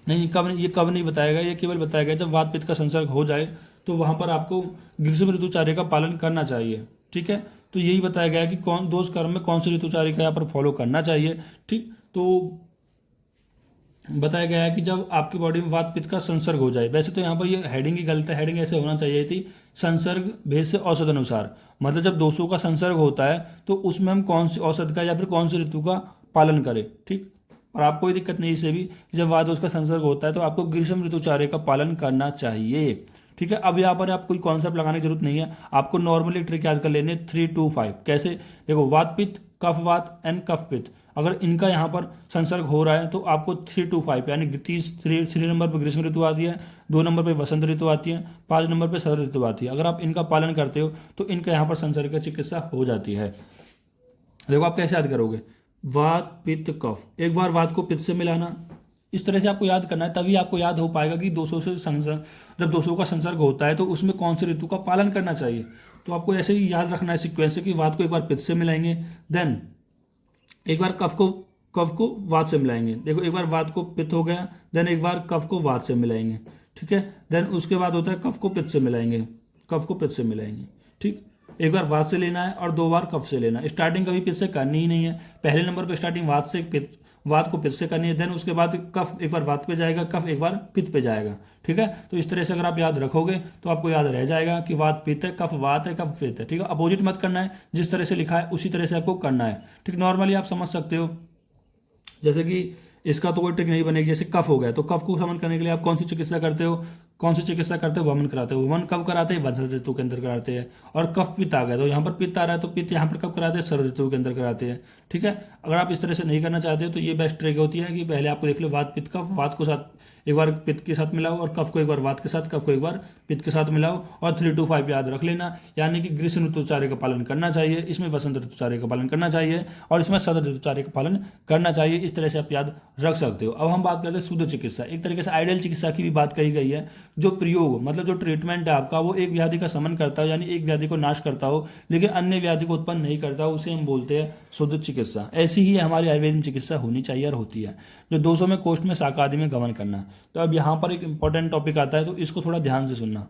नहीं, कब नहीं बताया गया, ये केवल बताया गया जब वात पित्त का संसर्ग हो जाए तो वहाँ पर आपको ग्रीष्म ऋतुचार्य का पालन करना चाहिए। ठीक है, तो यही बताया गया है कि कौन दोष कर्म में कौन सी ऋतुचार्य का यहाँ पर फॉलो करना चाहिए। ठीक, तो बताया गया है कि जब आपकी बॉडी में वात पित्त का संसर्ग हो जाए। वैसे तो यहाँ पर ये हेडिंग ही गलत है, हेडिंग ऐसे होना चाहिए थी संसर्ग भेद से औषध अनुसार। मतलब जब दोषों का संसर्ग होता है तो उसमें हम कौन सी औषध का या फिर कौन सी ऋतु का पालन करें। ठीक, और आपको कोई दिक्कत नहीं इससे भी, जब वात दोष का संसर्ग होता है तो आपको ग्रीष्म ऋतुचार्य का पालन करना चाहिए। ठीक है, अब यहाँ पर आप कोई कॉन्सेप्ट लगाने की जरूरत नहीं है, आपको नॉर्मली ट्रिक याद कर लेने 3, 2, 5। कैसे? देखो वात पित्त, कफ वात एंड कफ पित्त, अगर इनका यहाँ पर संसर्ग हो रहा है तो आपको 3, 2, 5 यानी 3 नंबर पर ग्रीष्म ऋतु आती है, 2 नंबर पर वसंत ऋतु आती है, 5 नंबर पर शरद ऋतु आती है। अगर आप इनका पालन करते हो तो इनका यहाँ पर संसर्ग की चिकित्सा हो जाती है। देखो आप कैसे याद करोगे? वात पित्त कफ, एक बार वात को पित्त से मिलाना, इस तरह से आपको याद करना है, तभी आपको याद हो पाएगा कि दोषों से संसर्ग, जब दोषों का संसर्ग होता है तो उसमें कौन सी ऋतु का पालन करना चाहिए। तो आपको ऐसे ही याद रखना है सीक्वेंस से कि वात को एक बार पित्त से मिलाएंगे, देन एक बार कफ को वात से मिलाएंगे। देखो एक बार वात को पित्त हो गया, देन एक बार कफ को वात से मिलाएंगे। ठीक है, देन उसके बाद होता है कफ को पित्त से मिलाएंगे, कफ को पित्त से मिलाएंगे। ठीक, एक बार वात से लेना है और 2 बार कफ से लेना है। स्टार्टिंग कभी पित्त से करनी ही नहीं है, पहले नंबर पर स्टार्टिंग वात को पित्त से करनी है, देन उसके बाद कफ एक बार वात पे जाएगा, कफ एक बार पित्त पे जाएगा। ठीक है, तो इस तरह से अगर आप याद रखोगे तो आपको याद रह जाएगा कि वात पित्त है, कफ वात है, कफ पित्त है। ठीक है, अपोजिट मत करना है, जिस तरह से लिखा है उसी तरह से आपको करना है। ठीक, नॉर्मली आप समझ सकते हो, जैसे कि इसका तो कोई ट्रिक नहीं बनेगी। जैसे कफ हो गया तो कफ को शमन करने के लिए आप कौन सी चिकित्सा करते हो? वमन कराते हो। वमन कब कराते हैं? वसंत ऋतु के अंदर कराते हैं। और कफ पित्त आ गया तो यहाँ पर पित्त आ रहा है तो पित्त यहाँ पर कब कराते हैं? शरद ऋतु के अंदर कराते हैं। ठीक है, अगर आप इस तरह से नहीं करना चाहते हो तो ये बेस्ट ट्रिक होती है कि पहले आपको देख लो वात पित्त कफ, वात को साथ एक बार पित्त के साथ मिलाओ, और कफ को एक बार वात के साथ, कफ को एक बार पित्त के साथ मिलाओ, और 3 to 5 याद रख लेना। यानी कि ग्रीष्म ऋतुचार्य का पालन करना चाहिए, इसमें वसंत ऋतुचार्य का पालन करना चाहिए, और इसमें शरद ऋतुचार्य का पालन करना चाहिए। इस तरह से आप याद रख सकते हो। अब हम बात करते हैं शुद्ध चिकित्सा। एक तरीके से आइडियल चिकित्सा की भी बात कही गई है। जो प्रयोग मतलब जो ट्रीटमेंट है आपका, वो एक व्याधि का शमन करता हो, यानी एक व्याधि को नाश करता हो, लेकिन अन्य व्याधि को उत्पन्न नहीं करता हो, उसे हम बोलते हैं शुद्ध चिकित्सा। ऐसी ही हमारी आयुर्वेदिक चिकित्सा होनी चाहिए और होती है। जो दोषों में, कोष्ठ में, शाखा आदि में गमन करना। तो अब यहाँ पर एक इंपॉर्टेंट टॉपिक आता है, तो इसको थोड़ा ध्यान से सुनना।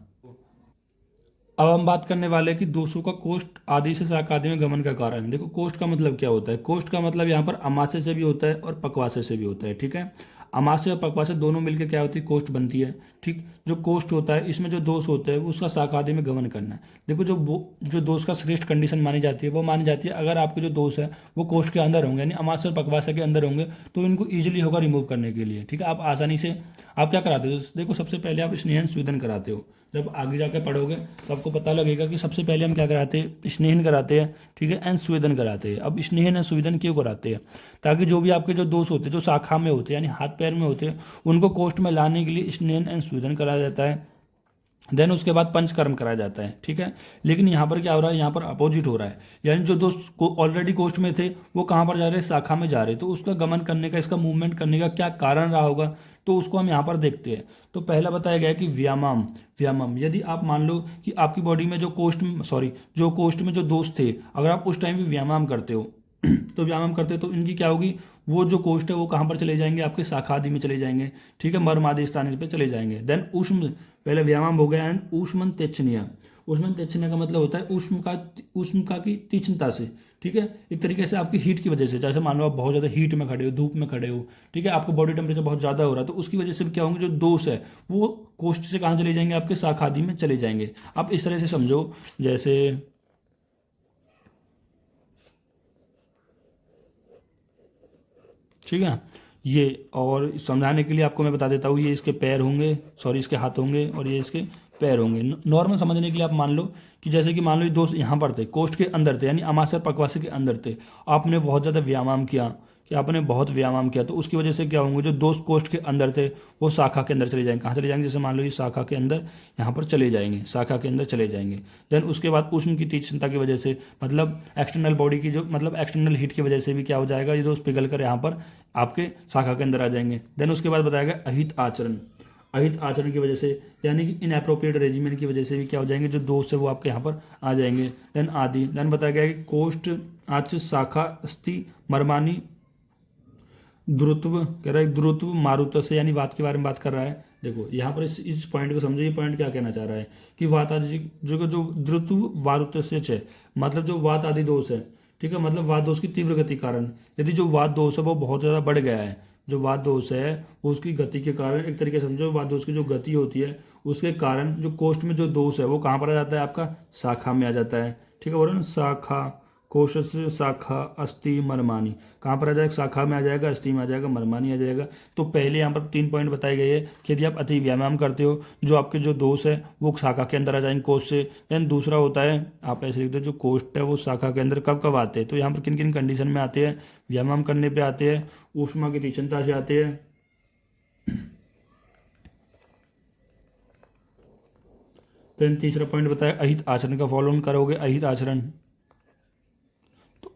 अब हम बात करने वाले हैं कि दोषों का कोष्ठ आदि से शाखा आदि में गमन का कारण। देखो कोष्ठ का मतलब क्या होता है। कोष्ठ का मतलब यहाँ पर अमाशय से भी होता है और पक्वाशय से भी होता है। ठीक है, अमाशय और पक्वाशय दोनों मिलकर क्या होती है, कोष्ठ बनती है। ठीक, जो कोष्ठ होता है इसमें जो दोष होता है उसका शाखा आदि में गमन करना है। देखो जो दोष का श्रेष्ठ कंडीशन मानी जाती है वो मानी जाती है अगर आपके जो दोष है वो कोष्ठ के अंदर होंगे, यानी अमाशय और पक्वाशय के अंदर होंगे, तो इनको ईजिली होगा रिमूव करने के लिए। ठीक है, आप आसानी से आप क्या कराते हो, देखो सबसे पहले आप स्नेहन स्वेदन कराते हो। जब आगे जाकर पढ़ोगे तो आपको पता लगेगा कि सबसे पहले हम क्या कराते हैं, स्नेहन कराते हैं। ठीक है, एंड स्वेदन कराते हैं। अब स्नेहन एंड स्वेदन क्यों कराते हैं, ताकि जो भी आपके जो दोष होते हैं जो शाखा में होते हैं यानी हाथ पैर में होते हैं उनको कोष्ठ में लाने के लिए स्नेहन एंड स्वेदन कराया जाता है। देन उसके बाद पंचकर्म कराया जाता है। ठीक है, लेकिन यहाँ पर क्या हो रहा है, यहाँ पर अपोजिट हो रहा है। यानी जो दोस्त को ऑलरेडी कोष्ठ में थे वो कहाँ पर जा रहे हैं, शाखा में जा रहे हैं। तो उसका गमन करने का, इसका मूवमेंट करने का क्या कारण रहा होगा, तो उसको हम यहाँ पर देखते हैं। तो पहला बताया गया है कि व्यायाम। व्यायाम, यदि आप मान लो कि आपकी बॉडी में जो कोष्ठ में जो दोष थे, अगर आप उस टाइम भी व्यायाम करते हो तो व्यायाम करते तो इनकी क्या होगी, वो जो कोष्ठ है वो कहाँ पर चले जाएंगे, आपके शाखा आदि में चले जाएंगे। ठीक है, मर्म आदि स्थान पे चले जाएंगे। देन ऊष्म, पहले व्यायाम हो गया, एंड ऊष्मन तेचनिया। ऊष्मन तेचनिया का मतलब होता है ऊष्म का की तीक्ष्णता से। ठीक है, एक तरीके से आपकी हीट की वजह से, जैसे मान लो आप बहुत ज़्यादा हीट में खड़े हो, धूप में खड़े हो, ठीक है, आपका बॉडी टेम्परेचर बहुत ज़्यादा हो रहा है, तो उसकी वजह से भी क्या होंगे, जो दोष है वो कोष्ठ से कहाँ चले जाएंगे, आपके शाखा आदि में चले जाएंगे। आप इस तरह से समझो, जैसे ठीक है, ये और समझाने के लिए आपको मैं बता देता हूँ, ये इसके पैर होंगे, इसके हाथ होंगे, और ये इसके पैर होंगे। नॉर्मल समझने के लिए आप मान लो कि जैसे कि मान लो ये दोस्त यहाँ पर थे, कोष्ठ के अंदर थे, यानी अमाशय और पक्वाशय के अंदर थे। आपने बहुत ज़्यादा व्यायाम किया, कि आपने बहुत व्यायाम किया, तो उसकी वजह से क्या होंगे, जो दोस्त कोष्ठ के अंदर थे वो शाखा के अंदर चले जाएंगे। कहाँ चले जाएंगे, जैसे मान लो ये शाखा के अंदर यहाँ पर चले जाएंगे, शाखा के अंदर चले जाएंगे। देन उसके बाद उष्ण की तीक्ष्णता की वजह से, मतलब एक्सटर्नल बॉडी की जो मतलब एक्सटर्नल हीट की वजह से भी क्या हो जाएगा, ये दोस्त पिघल कर यहाँ पर आपके शाखा के अंदर आ जाएंगे। देन उसके बाद बताया गया अहित आचरण। अहित आचरण की वजह से, यानी कि इनएप्रोप्रिएट रेजिमेंट की वजह से भी क्या हो जाएंगे, जो दोस्त है वो आपके यहाँ पर आ जाएंगे। देन आदि, देन बताया गया कि कोष्ठ आच शाखा अस्थि मर्मानी द्रुत्व, कह रहा है द्रुत्व मारुत से, यानी वात के बारे में बात कर रहा है। देखो यहाँ पर इस पॉइंट को समझो, ये पॉइंट क्या कहना चाह रहा है कि वात आदि जो द्रुत्व वारुत से है, मतलब जो वात आदि दोष है। ठीक है, मतलब वात दोष की तीव्र गति कारण, यदि जो वात दोष है वो बहुत ज़्यादा बढ़ गया है, जो वात दोष है वो उसकी गति के कारण, एक तरीके से समझो वात दोष की जो गति होती है उसके कारण जो कोष्ठ में जो दोष है वो कहाँ पर आ जाता है, आपका शाखा में आ जाता है। ठीक है, बोलो ना, शाखा, कोश से शाखा अस्थि मर्मानी, कहाँ पर आ जाएगा, शाखा में आ जाएगा, अस्थि में आ जाएगा, मर्मानी आ जाएगा। तो पहले यहाँ पर 3 पॉइंट बताए गए हैं कि यदि आप अति व्यायाम करते हो, जो आपके जो दोष है वो शाखा के अंदर आ जाएंगे कोष से। देन दूसरा होता है, आप ऐसे लिख दो, जो कोष्ठ है वो शाखा के अंदर कब कब आते हैं, तो यहाँ पर किन किन कंडीशन में आते हैं, व्यायाम करने पर आते हैं, ऊष्मा की तीक्ष्णता से आते हैं। देन तीसरा पॉइंट बताया अहित आचरण का फॉलो करोगे, अहित आचरण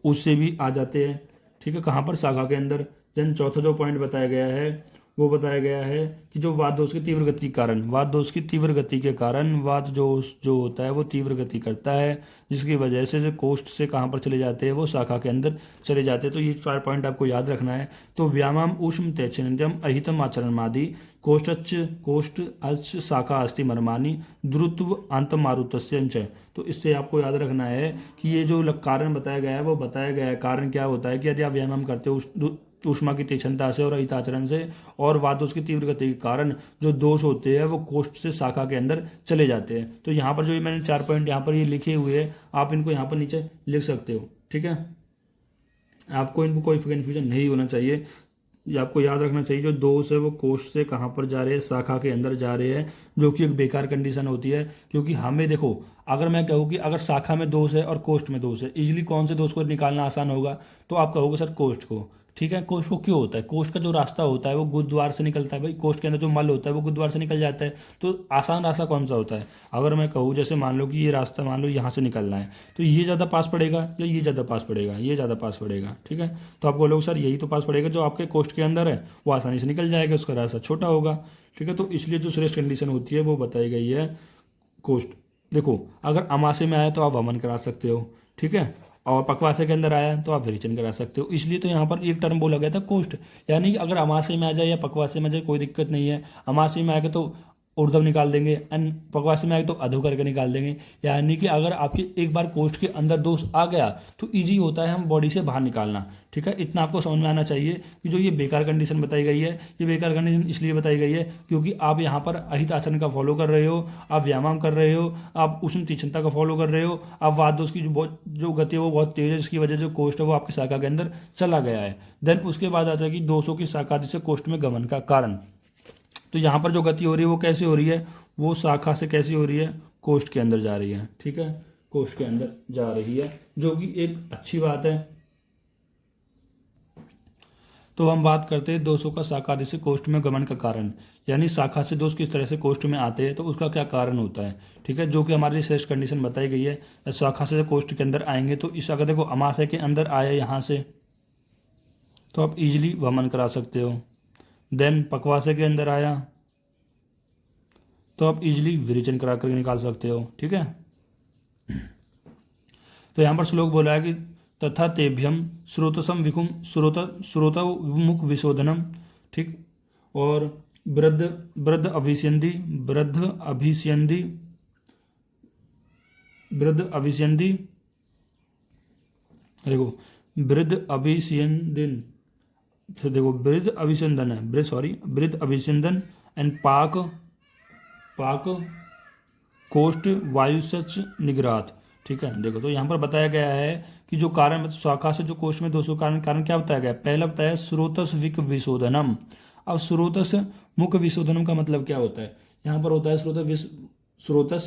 उससे भी आ जाते हैं। ठीक है, कहाँ पर, शाखा के अंदर। देन चौथा जो पॉइंट बताया गया है वो बताया गया है कि जो वात दोष की तीव्र गति के कारण, वात दोष की तीव्र गति के कारण वात जो होता है वो तीव्र गति करता है, जिसकी वजह से जो कोष्ठ से कहाँ पर चले जाते हैं, वो शाखा के अंदर चले जाते हैं। तो ये 4 पॉइंट आपको याद रखना है। तो व्यायाम ऊष्म तैच्छिन्यम अहितम आचरणमादि कोष्ठ अच्च शाखा अस्थि मर्मानी द्रुत्व अंत मारुतस्य। तो इससे आपको याद रखना है कि ये जो कारण बताया गया है वो बताया गया है। कारण क्या होता है कि यदि आप व्यायाम करते हो ऊष्मा की तीक्ष्णता से और अहित आचरण से और वात दोष की तीव्र गति के कारण, जो दोष होते हैं वो कोष्ठ से शाखा के अंदर चले जाते हैं। तो यहाँ पर जो मैंने 4 पॉइंट यहाँ पर ये लिखे हुए हैं, आप इनको यहाँ पर नीचे लिख सकते हो। ठीक है, आपको इनको कोई कन्फ्यूजन नहीं होना चाहिए, ये आपको याद रखना चाहिए। जो दोष है वो कोष्ठ से कहाँ पर जा रहे हैं, शाखा के अंदर जा रहे हैं, जो कि एक बेकार कंडीशन होती है। क्योंकि हमें देखो, अगर मैं कहूँ कि अगर शाखा में दोष है और कोष्ठ में दोष है, इजीली कौन से दोष को निकालना आसान होगा, तो आप कहोगे सर कोष्ठ को। ठीक है। कोष्ठ को क्यों होता है? कोष्ठ का जो रास्ता होता है वो गुरुद्वार से निकलता है भाई, कोष्ठ के अंदर जो मल होता है वो गुरुद्वार से निकल जाता है। तो आसान रास्ता कौन सा होता है? अगर मैं कहूँ जैसे मान लो कि ये रास्ता मान लो यहाँ से निकलना है, तो ये ज़्यादा पास पड़ेगा या ये ज़्यादा पास पड़ेगा? ये ज़्यादा पास पड़ेगा, ठीक है। तो आप बोलोगे सर यही तो पास पड़ेगा, जो आपके कोष्ठ के अंदर है वो आसानी से निकल जाएगा, उसका रास्ता छोटा होगा, ठीक है। तो इसलिए जो श्रेष्ठ कंडीशन होती है वो बताई गई है कोष्ठ। देखो अगर अमाशय में आया तो आप वमन करा सकते हो, ठीक है, और पखवासे के अंदर आया तो आप विरेचन करा सकते हो। इसलिए तो यहाँ पर एक टर्म बोला गया था कोष्ठ, यानी कि अगर अमाशय में आ जाए या पखवासे में आ जाए कोई दिक्कत नहीं है। अमाशय में आके तो ऊर्ध्व निकाल देंगे एंड पखवासे में आए तो अधो करके निकाल देंगे। यानी कि अगर आपके एक बार कोष्ठ के अंदर दोष आ गया तो इजी होता है हम बॉडी से बाहर निकालना, ठीक है। इतना आपको समझ में आना चाहिए कि जो ये बेकार कंडीशन बताई गई है, ये बेकार कंडीशन इसलिए बताई गई है क्योंकि आप यहाँ पर अहित आचरण का फॉलो कर रहे हो, आप व्यायाम कर रहे हो, आप उष्ण तीक्ष्णता का फॉलो कर रहे हो, आप वात दोष की जो गति है वो बहुत तेज है, जिसकी वजह से जो कोष्ठ है वो आपकी शाखा के अंदर चला गया है। देन उसके बाद आता है कि दोषों की शाखा से कोष्ठ में गमन का कारण। तो यहाँ पर जो गति हो रही है वो कैसे हो रही है? वो शाखा से कैसी हो रही है? कोष्ठ के अंदर जा रही है, ठीक है, कोष्ठ के अंदर जा रही है, जो कि एक अच्छी बात है। तो हम बात करते हैं दोषों का शाखा से कोष्ठ में गमन का कारण, यानी शाखा से दोष किस तरह से कोष्ठ में आते हैं तो उसका क्या कारण होता है, ठीक है, जो कि हमारे लिए श्रेष्ठ कंडीशन बताई गई है। शाखा से कोष्ठ के अंदर आएंगे तो इस अगर देखो अमाशय के अंदर आया यहाँ से तो आप इजीली वमन करा सकते हो। देन पखवासे के अंदर आया तो आप इजीली विरेचन करा कर निकाल सकते हो, ठीक है। तो यहाँ पर श्लोक बोला है कि तथा तेभ्यम स्रोतसम विकुम स्रोत मुख विशोधनम, ठीक, और वृद्ध वृद्ध अभिष्यंदी वृद्ध अभिष्यंदी वृद्ध अभिष्यंदी देखो वृद्ध अभिष्यंदिन, तो देखो वृद्ध अभिसंधन है, वृद्ध अभिसंधन एंड पाक पाक कोष्ठ वायु सच निग्रात, ठीक है। देखो तो यहाँ पर बताया गया है कि जो कारण मतलब शाखा से जो कोष्ठ में दोषों कारण कारण क्या बताया गया? पहला बताया स्रोतस विक विशोधनम। अब स्रोतस मुख विशोधनम का मतलब क्या होता है? यहाँ पर होता है स्रोतस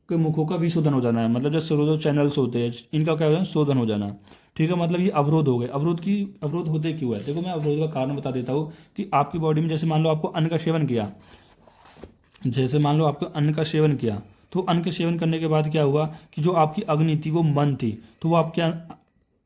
के मुखों का विशोधन हो जाना है, मतलब जो स्रोत चैनल्स होते हैं इनका क्या हो जाना? शोधन हो जाना, ठीक है। मतलब ये अवरोध हो गए। अवरोध होते क्यों है? देखो मैं अवरोध का कारण बता देता हूँ कि आपकी बॉडी में जैसे मान लो आपको अन्न का सेवन किया, जैसे मान लो आपको अन्न का सेवन किया तो अन्न के सेवन करने के बाद क्या हुआ कि जो आपकी अग्नि थी वो मन थी, तो वो आपके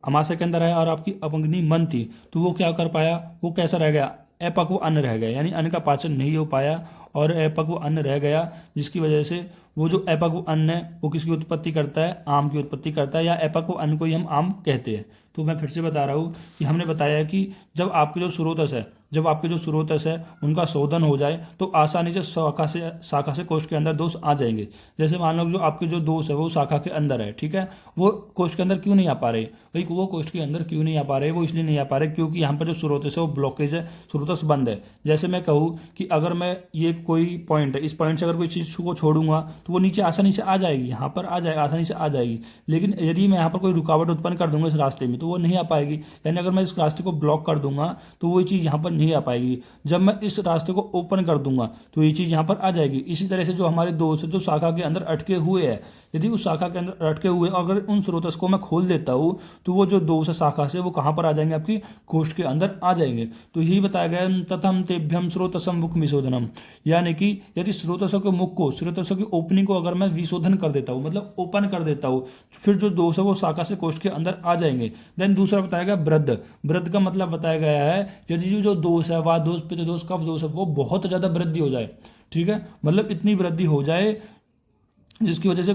अमाशय के अंदर आया और आपकी अग्नि मन थी, तो वो क्या कर पाया? वो कैसा रह गया? अपक्व अन्न रह गया, यानी अन्न का पाचन नहीं हो पाया और अपक्व अन्न रह गया, जिसकी वजह से वो जो अपक्व अन्न है वो किसकी उत्पत्ति करता है? आम की उत्पत्ति करता है, या अपक्व अन्न को ही हम आम कहते हैं। तो मैं फिर से बता रहा हूँ कि हमने बताया कि जब आपके जो स्रोतस है जब आपके जो स्रोतस है उनका शोधन हो जाए तो आसानी से शाखा से कोष्ठ के अंदर दोष आ जाएंगे। जैसे मान लो जो आपके जो दोष है वो शाखा के अंदर है, ठीक है, वो कोष्ठ के अंदर क्यों नहीं आ पा रहे भाई? वो कोष्ठ के अंदर क्यों नहीं आ पा रहे? वो इसलिए नहीं आ पा रहे क्योंकि यहाँ पर जो स्रोतस है वो ब्लॉकेज है, स्रोतस बंद है। जैसे मैं कहूँ कि अगर मैं ये कोई पॉइंट है, इस पॉइंट से अगर कोई चीज़ को छोड़ूंगा तो वो नीचे आसानी से आ जाएगी, यहाँ पर आ जाए आसानी से आ जाएगी। लेकिन यदि मैं यहाँ पर कोई रुकावट उत्पन्न कर दूंगा इस रास्ते में तो वो नहीं आ पाएगी, यानी अगर मैं इस रास्ते को ब्लॉक कर दूंगा तो वो चीज़ यहाँ पर नहीं आ पाएगी। जब मैं इस रास्ते को ओपन कर दूंगा तो ये चीज़ यहाँ पर आ जाएगी। इसी तरह से जो हमारे दोस्त जो शाखा के अंदर अटके हुए हैं, यदि उस शाखा के अंदर अटके हुए अगर उन स्रोतस को मैं खोल देता हूँ तो वो जो दोष है शाखा से वो कहाँ पर आ जाएंगे? आपकी कोष्ठ के अंदर आ जाएंगे। तो यही बताया गया तथम तेभ्यम स्रोतसम मुख विशोधनम, यानी कि यदि स्रोतसों के मुख को स्रोतसों की ओपनिंग को अगर मैं विशोधन कर देता हूँ मतलब ओपन कर देता हूँ, फिर जो दोष है वो शाखा से कोष्ठ के अंदर आ जाएंगे। देन दूसरा बताया गया वृद्ध। वृद्ध का मतलब बताया गया है यदि जो दोष है वात दोष पित्त दोष कफ दोष है वो बहुत ज़्यादा वृद्धि हो जाए, ठीक है, मतलब इतनी वृद्धि हो जाए जिसकी वजह से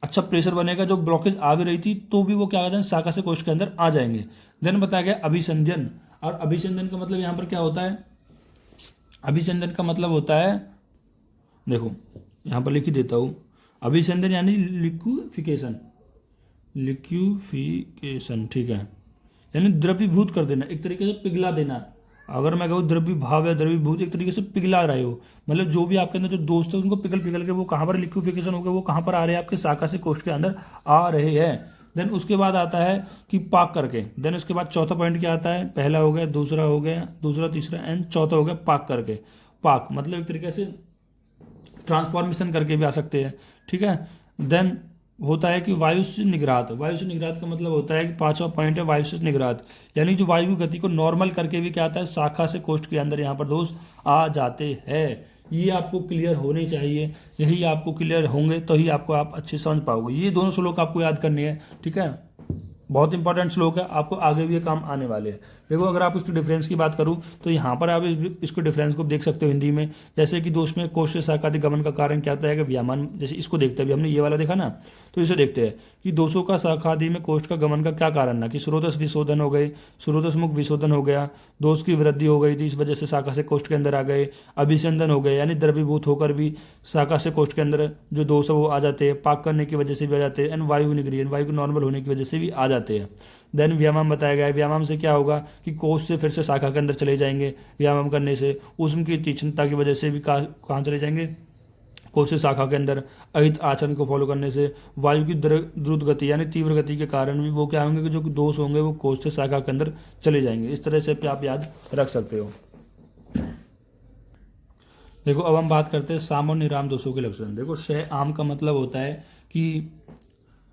अच्छा प्रेशर बनेगा, जो ब्लॉकेज आ भी रही थी तो भी वो क्या कहते हैं शाखा से कोष्ठ के अंदर आ जाएंगे। देन बताया गया अभिसंध्यन। और अभिसंध्यन का मतलब यहाँ पर क्या होता है? अभिसंध्यन का मतलब होता है, देखो यहाँ पर लिख ही देता हूँ, अभिसंध्यन यानी लिक्विफिकेशन, ठीक है, यानी द्रवीभूत कर देना, एक तरीके से पिघला देना। अगर मैं कहूँ द्रव्य भाव या द्रवीभूत, एक तरीके से पिघला रहे हो, मतलब जो भी आपके अंदर जो दोस्त है उनको पिघल पिघल के वो कहाँ पर लिक्विफिकेशन हो गए, वो कहाँ पर आ रहे हैं? आपके शाखा से कोष्ठ के अंदर आ रहे हैं। देन उसके बाद आता है कि पाक करके। देन उसके बाद चौथा पॉइंट क्या आता है? पहला हो गया, दूसरा तीसरा एंड चौथा हो गया पाक करके। पाक मतलब एक तरीके से ट्रांसफॉर्मेशन करके भी आ सकते हैं, ठीक है। देन होता है कि वायु से निग्रात। वायु से निग्रात का मतलब होता है कि पांचवा पॉइंट है वायु से निग्रात, यानी जो वायु की गति को नॉर्मल करके भी क्या आता है, शाखा से कोष्ठ के अंदर यहाँ पर दोष आ जाते हैं। ये आपको क्लियर होने चाहिए, यही आपको क्लियर होंगे तो ही आपको आप अच्छे से समझ पाओगे। ये दोनों श्लोक आपको याद करनी है, ठीक है, बहुत इंपॉर्टेंट श्लोक है, आपको आगे भी ये काम आने वाले हैं। देखो अगर आप इसके डिफरेंस की बात करूं तो यहाँ पर आप इसको डिफरेंस को देख सकते हो हिंदी में, जैसे कि दोष में कोश से शाखादि गमन का कारण क्या होता है कि व्यामान, जैसे इसको देखते हैं, अभी हमने ये वाला देखा ना, तो इसे देखते हैं कि दोषों का शाखादि में कोष्ठ का गमन का क्या कारण ना, कि स्रोतस विशोधन हो गए, स्रोतस मुख विशोधन हो गया, दोष की वृद्धि हो गई थी, इस वजह से शाखा से कोष्ठ के अंदर आ गए, अभिसंदन हो गए, यानी द्रवीभूत होकर भी शाखा से कोष्ठ के अंदर जो दोष है वो आ जाते हैं, पाक करने की वजह से भी आ जाते हैं, एंड वायु निग्रियन, वायु के नॉर्मल होने की वजह से भी आ जाते हैं। देन व्यायाम बताया गया है, व्यायाम से क्या होगा कि कोष से फिर से शाखा के अंदर चले जाएंगे, व्यायाम करने से उष्म की तीक्ष्णता की वजह से भी कहाँ चले जाएंगे, कोष से शाखा के अंदर। अहित आचरण को फॉलो करने से वायु की द्रुत गति यानी तीव्र गति के कारण भी वो क्या होंगे कि जो दोष होंगे वो कोष से शाखा के अंदर चले जाएंगे। इस तरह से आप याद रख सकते हो। देखो अब हम बात करते हैं साम और निराम दोषों के लक्षण। देखो शह आम का मतलब होता है कि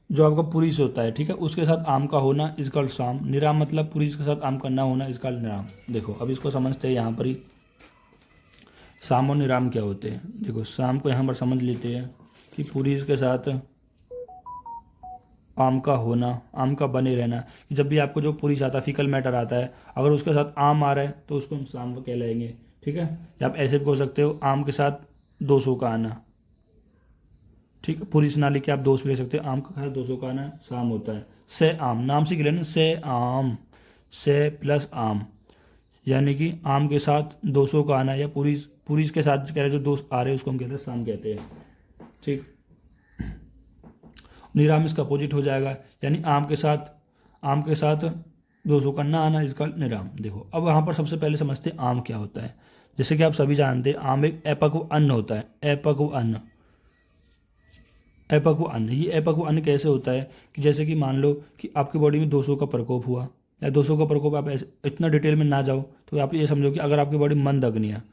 जो आपका पुरुष होता है, ठीक है, उसके साथ आम का होना इज कॉल्ड साम। निराम मतलब पुरुष के साथ आम का ना होना इज कॉल्ड निराम। देखो अब इसको समझते हैं यहाँ पर ही, साम और निराम क्या होते हैं। देखो साम को यहाँ पर समझ लेते हैं कि पुरुष के साथ आम का होना, आम का बने रहना, कि जब भी आपको जो पुरुष आता है, फीकल मैटर आता है, अगर उसके साथ आम आ रहा है तो उसको हम साम कहलाएंगे, ठीक है। या आप ऐसे भी कह सकते हो आम के साथ दोषों का आना, ठीक है, पुरुष ना लेके आप दोष भी ले सकते हो, आम का खास दोषों का आना साम होता है। से आम नाम से क्लियर ना, से आम, से प्लस आम, यानी कि आम के साथ दोषों का आना, या पुरुष पुरुष के साथ कह रहे जो दोष आ रहे हैं उसको हम कहते हैं साम कहते हैं, ठीक। निराम इसका अपोजिट हो जाएगा, यानी आम के साथ दोषों का ना आना इसका निराम। देखो अब यहाँ पर सबसे पहले समझते हैं आम क्या होता है। जैसे कि आप सभी जानते हैं आम एक अपक्व अन्न होता है, अपक्व अन्न, अपक्व अन्न। ये अपक्व अन्न कैसे होता है कि जैसे कि मान लो कि आपकी बॉडी में दोषों का प्रकोप हुआ, या दोषों का प्रकोप, आप ऐसे इतना डिटेल में ना जाओ, तो आप ये समझो कि अगर आपकी बॉडी मंद अग्नि है,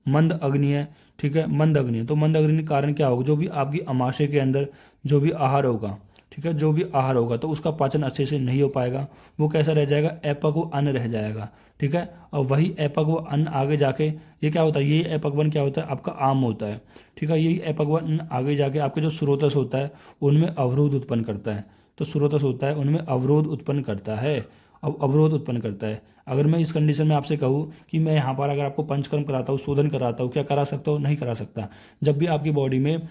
मंद अग्नि है, ठीक है, मंद अग्नि है, तो मंद अग्नि के कारण क्या होगा, जो भी आपकी अमाशय के अंदर जो भी आहार होगा, ठीक है, जो भी आहार होगा तो उसका पाचन अच्छे से नहीं हो पाएगा, वो कैसा रह जाएगा, अपक्व अन्न रह जाएगा, ठीक है। और वही अपक्व अन्न आगे जाके ये क्या होता है, ये अपक्व अन्न क्या होता है, आपका आम होता है, ठीक है। यही अपक्व अन्न आगे जाके आपके जो स्रोतस होता है उनमें अवरोध उत्पन्न करता है, तो स्रोतस होता है उनमें अवरोध उत्पन्न करता है, अब अवरोध उत्पन्न करता है। अगर मैं इस कंडीशन में आपसे कहूँ कि मैं यहाँ पर अगर आपको पंचकर्म कराता हूँ, शोधन कराता हूँ, क्या करा सकता हूँ, नहीं करा सकता। जब भी आपकी बॉडी में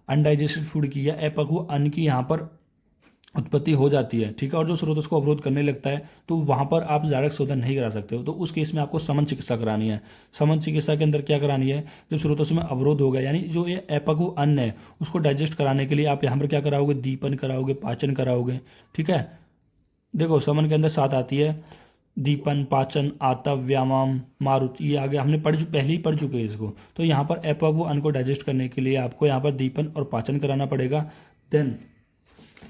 अनडाइजेस्टेड फूड की या अपक्व अन्न की यहाँ पर उत्पत्ति हो जाती है, ठीक है, और जो स्रोत उसको अवरोध करने लगता है, तो वहाँ पर आप डायरेक्ट शोधन नहीं करा सकते हो, तो उस केस में आपको समन चिकित्सा करानी है। समन चिकित्सा के अंदर क्या करानी है, जब स्रोतों में अवरोध हो गया, यानी जो ये अपक्व अन्न है उसको डाइजेस्ट कराने के लिए आप यहाँ पर क्या कराओगे, दीपन कराओगे, पाचन कराओगे, ठीक है। देखो समन के अंदर सात आती है, दीपन, पाचन, आतव, व्यायाम, मारुत, ये आगे हमने पहले ही पढ़ चुके हैं इसको। तो यहाँ पर अपक्व अन्न को डाइजेस्ट करने के लिए आपको यहाँ पर दीपन और पाचन कराना पड़ेगा। देन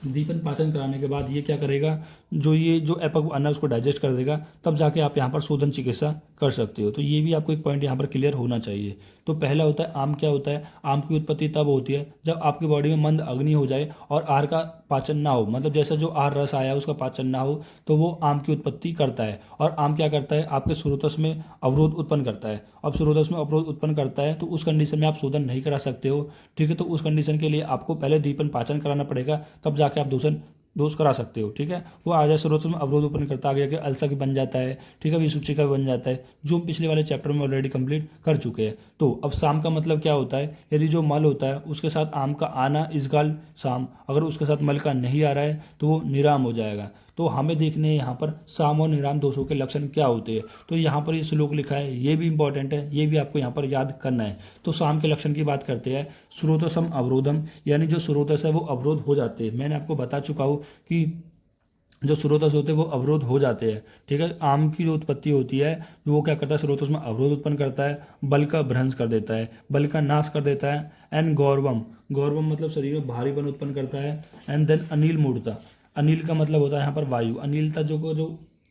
दीपन पाचन कराने के बाद ये क्या करेगा, ये जो अपक्व अन्न है उसको डाइजेस्ट कर देगा, तब जाके आप यहाँ पर शोधन चिकित्सा कर सकते हो। तो ये भी आपको एक पॉइंट यहाँ पर क्लियर होना चाहिए। तो पहला होता है आम क्या होता है, आम की उत्पत्ति तब होती है जब आपकी बॉडी में मंद अग्नि हो जाए और आहार का पाचन ना हो, मतलब जैसा जो आहार रस आया उसका पाचन ना हो, तो वो आम की उत्पत्ति करता है। और आम क्या करता है, आपके स्रोतस में अवरोध उत्पन्न करता है। अब स्रोतस में अवरोध उत्पन्न करता है तो उस कंडीशन में आप शोधन नहीं करा सकते हो, ठीक है। तो उस कंडीशन के लिए आपको पहले दीपन पाचन कराना पड़ेगा, तब जाके आप दोष करा सकते हो, ठीक है। वो आ जाए स्रोत में अवरोध उत्पन्न करता, आगे आगे अल्सर बन जाता है, ठीक है, विसूचिका बन जाता है, जो हम पिछले वाले चैप्टर में ऑलरेडी कंप्लीट कर चुके हैं। तो अब शाम का मतलब क्या होता है, यदि जो मल होता है उसके साथ आम का आना इस गाल शाम, अगर उसके साथ मल का नहीं आ रहा है तो वो निराम हो जाएगा। तो हमें देखने यहाँ पर साम और निराम दोषों के लक्षण क्या होते हैं। तो यहाँ पर ये श्लोक लिखा है, ये भी इंपॉर्टेंट है, ये भी आपको यहाँ पर याद करना है। तो साम के लक्षण की बात करते हैं, स्रोतसम अवरोधम, यानी जो स्रोतस है वो अवरोध हो जाते हैं। मैंने आपको बता चुका हूँ कि जो स्रोतस होते हैं वो अवरोध हो जाते हैं, ठीक है। आम की जो उत्पत्ति होती है वो क्या करता है, स्रोतस में अवरोध उत्पन्न करता है, बल का भ्रंश कर देता है, बल का नाश कर देता है। एंड गौरवम, गौरवम मतलब शरीर में भारीपन उत्पन्न करता है। एंड देन अनिल मूर्ता, अनिल का मतलब होता है यहाँ पर वायु, अनिलता जो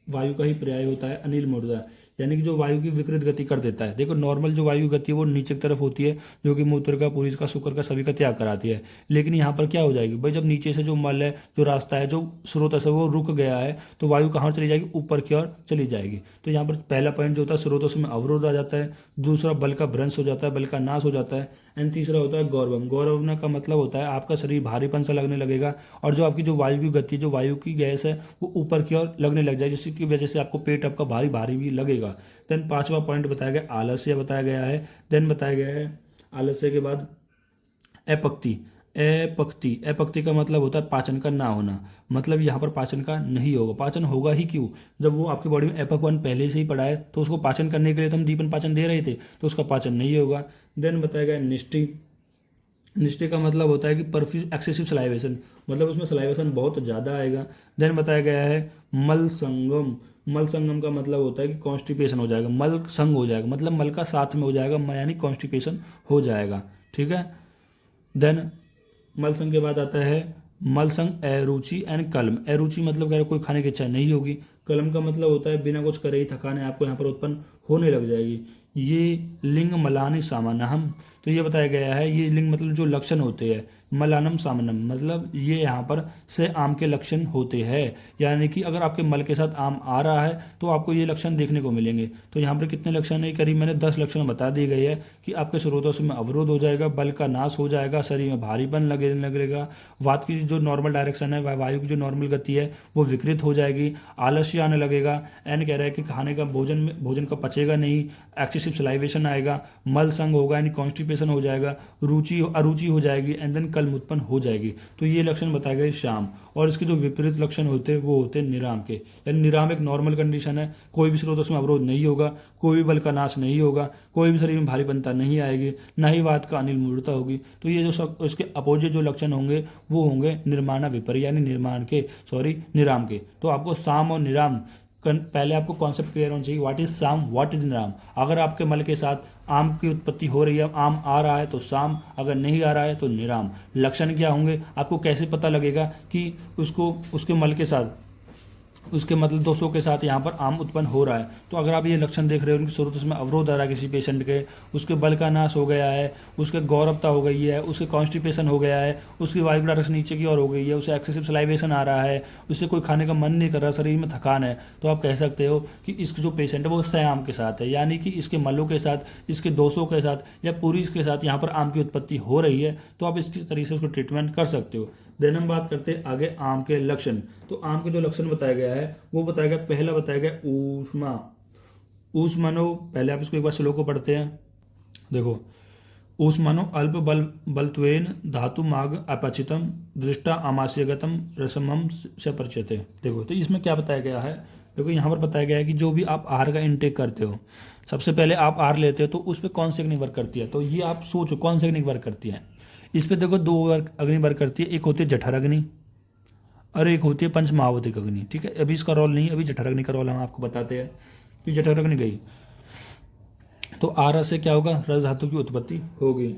वायु का ही पर्याय होता है, अनिल मूर्ता, यानी कि जो वायु की विकृत गति कर देता है। देखो नॉर्मल जो वायु गति है वो नीचे की तरफ होती है, जो कि मूत्र का, पुरुष का, शुक्र का, सभी का त्याग कराती है। लेकिन यहाँ पर क्या हो जाएगी भाई, जब नीचे से जो मल है, जो रास्ता है, जो स्रोत है वो रुक गया है, तो वायु कहाँ चली जाएगी, ऊपर की ओर चली जाएगी। तो यहाँ पर पहला पॉइंट जो होता है स्रोतों में अवरोध आ जाता है, दूसरा बल का भ्रंश हो जाता है, बल का नाश हो जाता है, एंड तीसरा होता है गौरवम। गौरवना का मतलब होता है आपका शरीर भारीपन सा लगने लगेगा, और जो आपकी जो वायु की गति, जो वायु की गैस है वो ऊपर की ओर लगने लग जाए, जिसकी वजह से आपको पेट आपका भारी भारी भी लगेगा। देन पांचवा पॉइंट बताया गया आलस्य बताया गया है। देन बताया गया है आलस्य के बाद अपक्ति। अपक्ति का मतलब होता है पाचन का ना होना, मतलब यहाँ पर पाचन का नहीं होगा। पाचन होगा ही क्यों, जब वो आपकी बॉडी में अपक पहले से ही पड़ा है, तो उसको पाचन करने के लिए तो हम दीपन पाचन दे रहे थे, तो उसका पाचन नहीं होगा। देन बताया गया निष्ठि। निष्ठि का मतलब होता है कि परफ्यूज एक्सेसिव सलाइवेशन, मतलब उसमें सलाइवेशन बहुत ज़्यादा आएगा। देन बताया गया है मल संगम। मल संगम का मतलब होता है कि कॉन्स्टिपेशन हो जाएगा, मल संग हो जाएगा, मतलब मल का साथ में हो जाएगा, यानी कॉन्स्टिपेशन हो जाएगा। ठीक है। देन मल संग के बाद आता है मल संग अरुचि एंड कलम। अरुचि मतलब कह रहे कोई खाने की इच्छा नहीं होगी। कलम का मतलब होता है बिना कुछ करे ही थकान आपको यहाँ पर उत्पन्न होने लग जाएगी। ये लिंग मलानी सामान्यम, तो ये बताया गया है, ये लिंग मतलब जो लक्षण होते हैं, मलानम सामान्यम मतलब ये यहाँ पर से आम के लक्षण होते हैं, यानी कि अगर आपके मल के साथ आम आ रहा है तो आपको ये लक्षण देखने को मिलेंगे। तो यहाँ पर कितने लक्षण है, करीब मैंने 10 लक्षण बता दिए गए हैं कि आपके स्रोतों में अवरोध हो जाएगा, बल का नाश हो जाएगा, शरीर में भारीपन लगेगा, वात की जो नॉर्मल डायरेक्शन है, वायु की जो नॉर्मल गति है वो विकृत हो जाएगी, आलस्य आने लगेगा, एंड कह रहा है कि खाने का भोजन का पचेगा नहीं, एक्सेसिव सलाइवेशन आएगा, मल संग होगा यानी कॉन्स्टिपेशन हो जाएगा, अरुचि हो जाएगी, एंड देन कलम उत्पन्न हो जाएगी। तो ये लक्षण बताए गए शाम। और इसके जो विपरीत लक्षण होते हैं वो होते हैं निराम के, यानी निराम एक नॉर्मल कंडीशन है, कोई भी स्रोत उसमें अवरोध नहीं होगा, कोई भी बल का नाश नहीं होगा, कोई भी शरीर में भारीपनता नहीं आएगी, ना ही वात का अनिल मूर्ता होगी। तो ये जो सब इसके अपोजिट जो लक्षण होंगे वो होंगे निर्माण विपरीत, यानी निराम के। तो आपको साम और निराम पहले आपको कॉन्सेप्ट क्लियर होना चाहिए, व्हाट इज साम, व्हाट इज निराम। अगर आपके मल के साथ आम की उत्पत्ति हो रही है, आम आ रहा है तो साम, अगर नहीं आ रहा है तो निराम। लक्षण क्या होंगे, आपको कैसे पता लगेगा कि उसको उसके मल के साथ, उसके मतलब दोषों के साथ यहाँ पर आम उत्पन्न हो रहा है। तो अगर आप ये लक्षण देख रहे हो, उनकी स्रोत में अवरोध आ रहा है किसी पेशेंट के, उसके बल का नाश हो गया है, उसके गौरवता हो गई है, उसके कॉन्स्टिपेशन हो गया है, उसकी वायु डायरेक्शन नीचे की ओर हो गई है, उसे एक्सेसिव सलाइवेशन आ रहा है, उससे कोई खाने का मन नहीं कर रहा, शरीर में थकान है, तो आप कह सकते हो कि इसका जो पेशेंट है वो सयाम के साथ है, यानी कि इसके मलों के साथ, इसके दोषों के साथ या पुरुष के साथ यहाँ पर आम की उत्पत्ति हो रही है। तो आप इसकी तरीके से उसको ट्रीटमेंट कर सकते हो। देन हम बात करते हैं आगे आम के लक्षण। तो आम के जो लक्षण बताया गया है वो बताया गया, पहला बताया गया ऊष्मा। ऊष्मानो, पहले आप इसको एक बार श्लोक को पढ़ते हैं। देखो, ऊष्मानो अल्प बलत्वेन धातु माग अपचितम दृष्टा आमाशयगतम रसमम से परिचयते। देखो, तो इसमें क्या बताया गया है, देखो यहाँ पर बताया गया है कि जो भी आप आहार का इंटेक करते हो, सबसे पहले आप आहार लेते हो तो उस पर कौन सी अग्नि वर्क करती है, तो ये आप सोचो कौन सी अग्नि वर्क करती है। इस पे देखो 2 अग्नि वर्क करती है, एक होती है जठर अग्नि और एक होती है पंच महाभूतिक अग्नि। ठीक है, अभी इसका रोल नहीं, अभी जठर अग्नि का रोल हम आपको बताते हैं कि जठर अग्नि गई तो आरा से क्या होगा, रस धातु की उत्पत्ति होगी।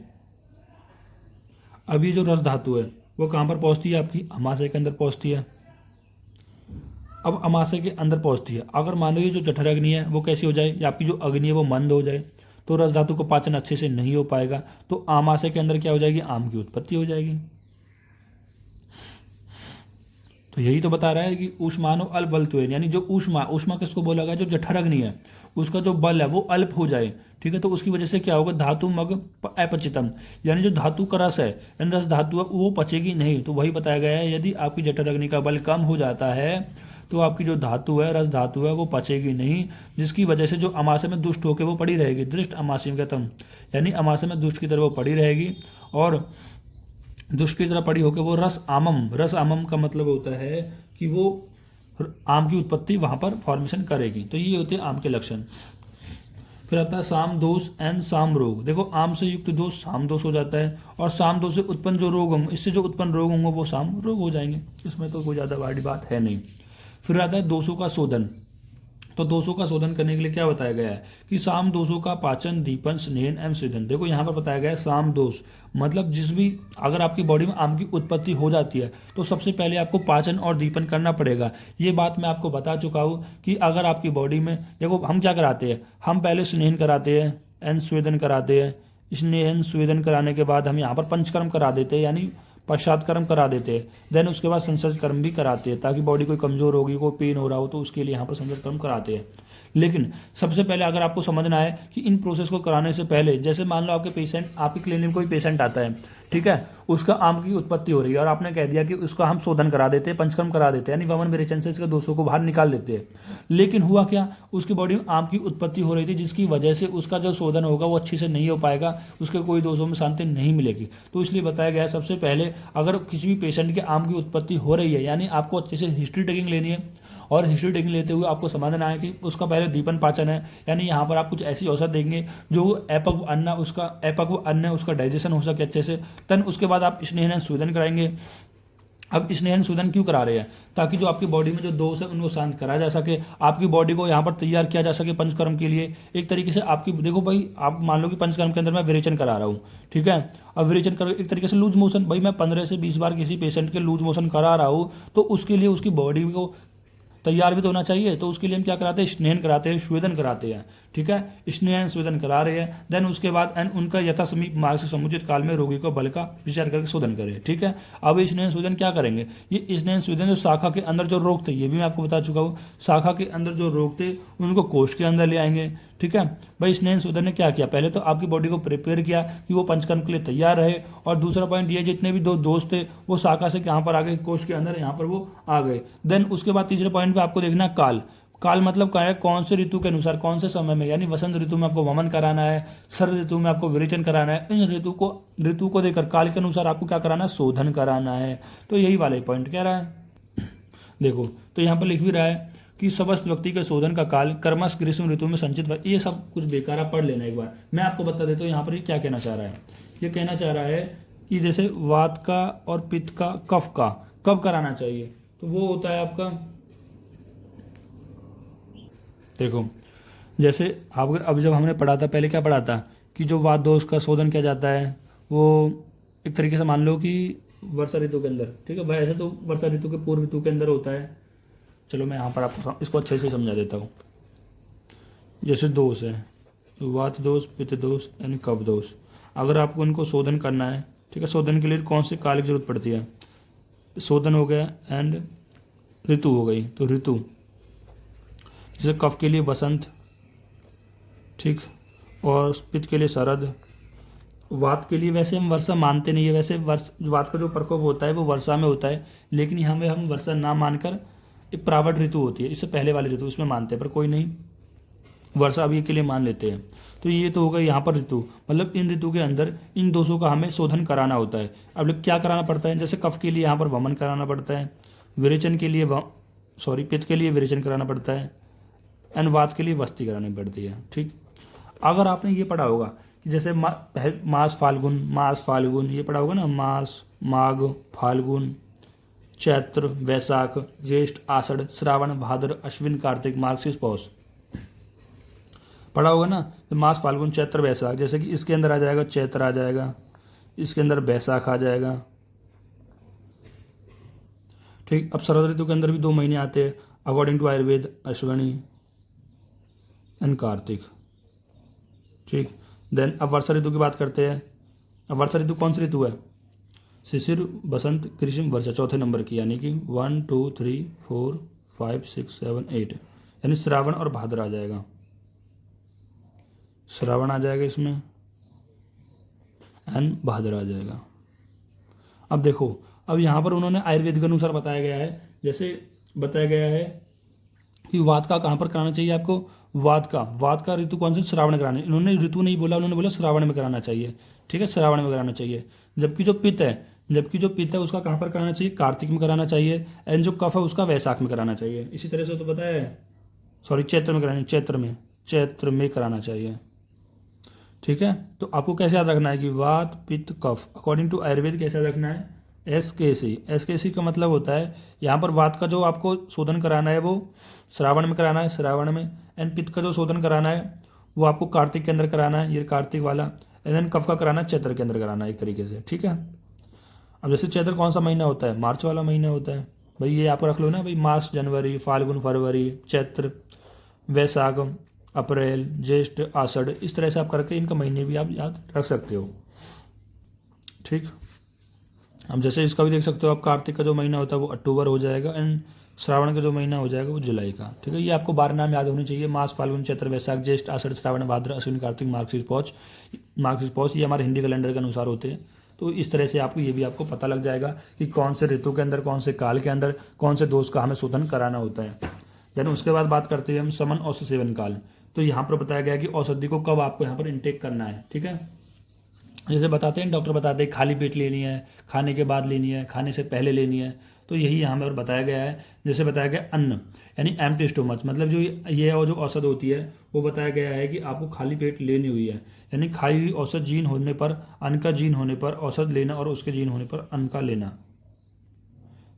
अभी जो रस धातु है वो कहाँ पर पहुँचती है, आपकी अमाशय के अंदर पहुँचती है। अब अमाशय के अंदर पहुँचती है, अगर मान लो ये जो जठर अग्नि है वो कैसी हो जाए, या आपकी जो अग्नि है वो मंद हो जाए, तो रस धातु को पाचन अच्छे से नहीं हो पाएगा, तो आमाशय के अंदर क्या हो जाएगी, आम की उत्पत्ति हो जाएगी। तो यही तो बता रहा है कि ऊष्मानो अल्प बलत्वेन, यानी जो ऊष्मा किसको बोला गया, जो जठर अग्नि है उसका जो बल है वो अल्प हो जाए। ठीक है, तो उसकी वजह से क्या होगा, धातु मग अपचितम, यानी जो धातु का रस है, यानी रस धातु है वो पचेगी नहीं। तो वही बताया गया है, यदि आपकी जठर अग्नि का बल कम हो जाता है तो आपकी जो धातु है, रस धातु है, वो पचेगी नहीं, जिसकी वजह से जो अमाशय में दुष्ट होकर वो पड़ी रहेगी, दृष्ट अमाशयगतम, यानी अमाशय में दुष्ट की तरह वो पड़ी रहेगी, और दुष्ट की तरह पड़ी होकर वो रस आमम का मतलब होता है कि वो आम की उत्पत्ति वहाँ पर फॉर्मेशन करेगी। तो ये होते हैं आम के लक्षण। फिर आता है साम दोष एंड साम रोग। देखो, आम से युक्त दोष साम दोष हो जाता है, और साम दोष से उत्पन्न जो रोग होंगे, इससे जो उत्पन्न रोग होंगे वो साम रोग हो जाएंगे। इसमें तो कोई ज़्यादा बड़ी बात है नहीं। फिर आता है दोषों का शोधन। तो दोषों का शोधन करने के लिए क्या बताया गया है कि साम दोषों का पाचन, दीपन, स्नेहन एवं स्वेदन। देखो यहाँ पर बताया गया है साम दोष, मतलब जिस भी अगर आपकी बॉडी में आम की उत्पत्ति हो जाती है तो सबसे पहले आपको पाचन और दीपन करना पड़ेगा। ये बात मैं आपको बता चुका हूँ कि अगर आपकी बॉडी में, देखो हम क्या कराते हैं, हम पहले स्नेहन कराते हैं एंड स्वेदन कराते हैं। स्नेहन स्वेदन कराने के बाद हम यहाँ पर पंचकर्म करा देते हैं, यानी पश्चात कर्म करा देते हैं। देन उसके बाद संसर्ग कर्म भी कराते हैं, ताकि बॉडी कोई कमजोर होगी, कोई पेन हो रहा हो तो उसके लिए यहाँ पर संसर्ग कर्म कराते हैं। लेकिन सबसे पहले अगर आपको समझना है कि इन प्रोसेस को कराने से पहले, जैसे मान लो आपके पेशेंट, आपकी क्लिनिक में कोई पेशेंट आता है, ठीक है, उसका आम की उत्पत्ति हो रही है और आपने कह दिया कि उसका हम शोधन करा देते हैं, पंचकर्म करा देते हैं, यानी वमन विरेचन से इसके दोषों को बाहर निकाल देते हैं। लेकिन हुआ क्या, उसकी बॉडी में आम की उत्पत्ति हो रही थी, जिसकी वजह से उसका जो शोधन होगा वो अच्छी से नहीं हो पाएगा, उसके कोई दोषों में शांति नहीं मिलेगी। तो इसलिए बताया गया है सबसे पहले अगर किसी भी पेशेंट के आम की उत्पत्ति हो रही है, यानी आपको अच्छे से हिस्ट्री टेकिंग लेनी है, और हिस्ट्री टेकिंग लेते हुए आपको समझना है कि उसका पहले दीपन पाचन है, यानी यहाँ पर आप कुछ ऐसी औषध देंगे जो अपक्व अन्न, उसका अपक्व अन्न है, उसका डाइजेशन हो सके अच्छे से। तन उसके बाद आप स्नेहन शोधन कराएंगे। अब स्नेहन शोधन क्यों करा रहे हैं, ताकि जो आपकी बॉडी में जो दोष है उनको शांत करा जा सके, आपकी बॉडी को यहाँ पर तैयार किया जा सके पंचकर्म के लिए। एक तरीके से आपकी, देखो भाई, आप मान लो कि पंचकर्म के अंदर मैं विरेचन करा रहा हूँ, ठीक है, अब विरेचन कर एक तरीके से लूज मोशन, भाई मैं 15 से 20 बार किसी पेशेंट के लूज मोशन करा रहा हूँ, तो उसके लिए उसकी बॉडी को तैयार भी तो होना चाहिए। तो उसके लिए हम क्या कराते हैं, स्नेहन कराते हैं, स्वेदन कराते हैं, ठीक है, स्नेहन स्वेदन करा रहे हैं। देन उसके बाद एंड उनका यथा समीप मार्ग से समुचित काल में रोगी को बल का विचार करके शोधन करें, ठीक है। अब स्नेहन स्वेदन क्या करेंगे, ये स्नेहन स्वेदन जो शाखा के अंदर जो रोग थे, ये भी मैं आपको बता चुका हूँ, शाखा के अंदर जो रोग थे उनको कोष्ठ के अंदर ले आएंगे, ठीक है। भाई स्नेहन शोधन ने क्या किया, पहले तो आपकी बॉडी को प्रिपेयर किया कि वो पंचकर्म के लिए तैयार रहे, और दूसरा पॉइंट ये, जितने भी दो दोस्त थे वो शाखा से यहाँ पर आ गए, कोष्ठ के अंदर यहाँ पर वो आ गए। देन उसके बाद तीसरे पॉइंट पे आपको देखना काल। काल मतलब क्या है, कौन से ऋतु के अनुसार, कौन से समय में, यानी वसंत ऋतु में आपको वमन कराना है, शरद ऋतु में आपको विरेचन कराना है। इन ऋतु को देकर काल के अनुसार आपको क्या कराना है, शोधन कराना है। तो यही वाले पॉइंट कह रहा है। देखो तो यहाँ पर लिख भी रहा है कि समस्त व्यक्ति के शोधन का काल कर्मस ग्रीष्म ऋतु में संचित। ये सब कुछ बेकार, आप पढ़ लेना एक बार, मैं आपको बता देता हूँ यहाँ पर ये क्या कहना चाह रहा है। ये कहना चाह रहा है कि जैसे वात का और पित्त का, कफ का कब कराना चाहिए, तो वो होता है आपका, देखो जैसे आप अब जब हमने पढ़ा था, पहले क्या पढ़ा था कि जो वात दोष का शोधन किया जाता है वो एक तरीके से मान लो कि वर्षा ऋतु के अंदर, ठीक है भाई, ऐसे तो वर्षा ऋतु के पूर्व ऋतु के अंदर होता है। चलो मैं यहाँ पर आपको इसको अच्छे से समझा देता हूँ। जैसे दोष है, वात दोष, पित्त दोष यानी कफ दोष, अगर आपको इनको शोधन करना है, ठीक है, शोधन के लिए कौन से काल की जरूरत पड़ती है, शोधन हो गया एंड ऋतु हो गई, तो ऋतु जैसे कफ के लिए बसंत, ठीक, और पित्त के लिए शरद, वात के लिए वैसे हम वर्षा मानते नहीं है, वैसे वात का जो प्रकोप होता है वो वर्षा में होता है, लेकिन यहाँ में हम वर्षा ना मानकर एक प्रावट ऋतु होती है, इससे पहले वाली ऋतु उसमें मानते हैं, पर कोई नहीं, वर्षा अभी के लिए मान लेते हैं। तो ये तो होगा यहाँ पर ऋतु, मतलब इन ऋतु के अंदर इन दोषों का हमें शोधन कराना होता है। अब क्या कराना पड़ता है, जैसे कफ के लिए यहाँ पर वमन कराना पड़ता है, विरेचन के लिए पित्त के लिए विरेचन कराना पड़ता है, एंड वात के लिए वस्ती करानी पड़ती है, ठीक। अगर आपने ये पढ़ा होगा कि जैसे मास फाल्गुन ये पढ़ा होगा ना, मास, माघ, फाल्गुन, चैत्र, वैशाख, ज्येष्ठ, आषाढ़, श्रावण, भाद्र, अश्विन, कार्तिक, मार्गशीर्ष, पौष पढ़ा होगा ना। तो मास, फाल्गुन, चैत्र, वैशाख, जैसे कि इसके अंदर आ जाएगा चैत्र आ जाएगा, इसके अंदर वैशाख आ जाएगा, ठीक। अब शरद ऋतु के अंदर भी 2 महीने आते हैं according to Ayurveda, Ashwini and Kartik, ठीक। देन अब वर्षा ऋतु की बात करते हैं। अब वर्षा ऋतु कौन सी ऋतु है, शिशिर, बसंत, ग्रीष्म, वर्षा, चौथे नंबर की, यानी कि 1 2 3 4 5 6 7 8, यानी श्रावण और भाद्र आ जाएगा, श्रावण आ जाएगा इसमें एंड भाद्र आ जाएगा। अब देखो, अब यहाँ पर उन्होंने आयुर्वेद के अनुसार बताया गया है, जैसे बताया गया है कि वात का कहाँ पर कराना चाहिए आपको, वात का ऋतु कौन सा, श्रावण में कराना है। इन्होंने ऋतु नहीं बोला, उन्होंने बोला श्रावण में कराना चाहिए, ठीक है, श्रावण में कराना चाहिए। जबकि जो पित्त है उसका कहाँ पर कराना चाहिए, कार्तिक में कराना चाहिए, एंड जो कफ है उसका वैशाख में कराना चाहिए। इसी तरह से तो बताया है, सॉरी चैत्र में कराना, चैत्र में कराना चाहिए, ठीक है। तो आपको कैसे याद रखना है कि वात, पित्त, कफ अकॉर्डिंग टू आयुर्वेद कैसे याद रखना है, एस के सी का मतलब होता है यहाँ पर वात का जो आपको शोधन कराना है वो श्रावण में कराना है, श्रावण में। एंड पित्त का जो शोधन कराना है वो आपको कार्तिक के अंदर कराना है, ये कार्तिक वाला। एंड देन कफ का कराना है चैत्र के अंदर कराना है, एक तरीके से, ठीक है। अब जैसे चैत्र कौन सा महीना होता है, मार्च वाला महीना होता है भाई, ये आप रख लो ना भाई, मार्च, जनवरी, फाल्गुन, फरवरी, चैत्र, वैशाख, अप्रैल, ज्येष्ठ, आषाढ़, इस तरह से आप करके इनका महीने भी आप याद रख सकते हो, ठीक। अब जैसे इसका भी देख सकते हो आप, कार्तिक का जो महीना होता है वो अक्टूबर हो जाएगा, एंड श्रावण का जो महीना हो जाएगा वो जुलाई का, ठीक है। ये आपको 12 नाम याद होने चाहिए, मास, फाल्गुन, चैत्र, वैशाख, ज्येष्ठ, आषाढ़, श्रावण, भाद्र, अश्विन, कार्तिक, मार्गशीर्ष, पौष, ये हमारे हिंदी कैलेंडर के अनुसार होते हैं। तो इस तरह से आपको ये भी आपको पता लग जाएगा कि कौन से ऋतु के अंदर, कौन से काल के अंदर, कौन से दोष का हमें शोधन कराना होता है। देन उसके बाद बात करते हैं हम समन औषध सेवन काल। तो यहाँ पर बताया गया कि औषधि को कब आपको यहाँ पर इनटेक करना है, ठीक है। जैसे बताते हैं, डॉक्टर बताते हैं खाली पेट लेनी है, खाने के बाद लेनी है, खाने से पहले लेनी है। तो यही यहाँ पर बताया गया है। जैसे बताया गया अन्न यानी एम्प्टी स्टोमच, मतलब जो ये और जो औषध होती है वो बताया गया है कि आपको खाली पेट लेनी हुई है, यानी खाई हुई औषध जीन होने पर, अन्न का जीन होने पर औषध लेना, और उसके जीन होने पर अन्न का लेना।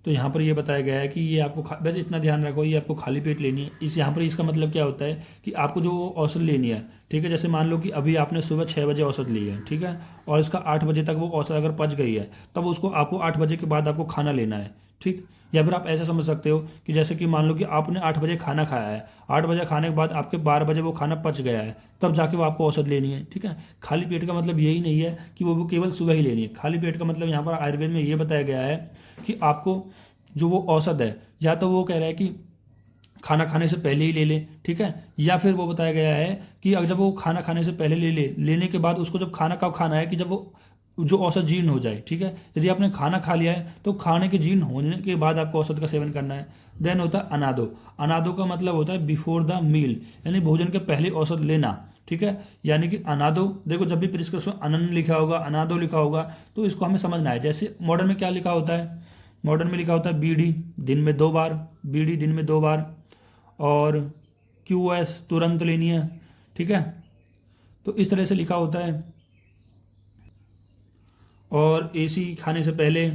तो यहाँ पर ये बताया गया है कि ये आपको बस इतना ध्यान रखो, ये आपको खाली पेट लेनी है। इस यहाँ पर इसका मतलब क्या होता है कि आपको जो औषध लेनी है, ठीक है। जैसे मान लो कि अभी आपने सुबह 6 बजे औषध ली है, ठीक है, और इसका 8 बजे तक वो औषध अगर पच गई है, तब उसको आपको 8 बजे के बाद आपको खाना लेना है, ठीक। या फिर आप ऐसा समझ सकते हो कि जैसे कि मान लो कि आपने 8 बजे खाना खाया है, 8 बजे खाने के बाद आपके 12 बजे वो खाना पच गया है, तब जाके वो आपको औषध लेनी है, ठीक है। खाली पेट का मतलब यही नहीं है कि वो केवल सुबह ही लेनी है। खाली पेट का मतलब यहाँ पर आयुर्वेद में ये बताया गया है कि आपको जो वो औषध है, या तो वो कह रहा है कि खाना खाने से पहले ही ले ले, ठीक है, या फिर वो बताया गया है कि अगर जब वो खाना खाने से पहले लेने के बाद उसको जब खाना कब खाना है कि जब वो जो औषध जीर्ण हो जाए, ठीक है। यदि आपने खाना खा लिया है तो खाने के जीर्ण होने के बाद आपको औषध का सेवन करना है। देन होता है अनादो। अनादो का मतलब होता है बिफोर द मील, यानी भोजन के पहले औषध लेना, ठीक है। यानी कि अनादो, देखो जब भी प्रिस्क्रिप्शन अनन लिखा होगा, अनादो लिखा होगा, तो इसको हमें समझना है। जैसे मॉडर्न में क्या लिखा होता है, मॉडर्न में लिखा होता है बीडी दिन में 2 बार, बीडी दिन में 2 बार, और क्यूएस तुरंत लेनी है, ठीक है। तो इस तरह से लिखा होता है, और एसी खाने से पहले,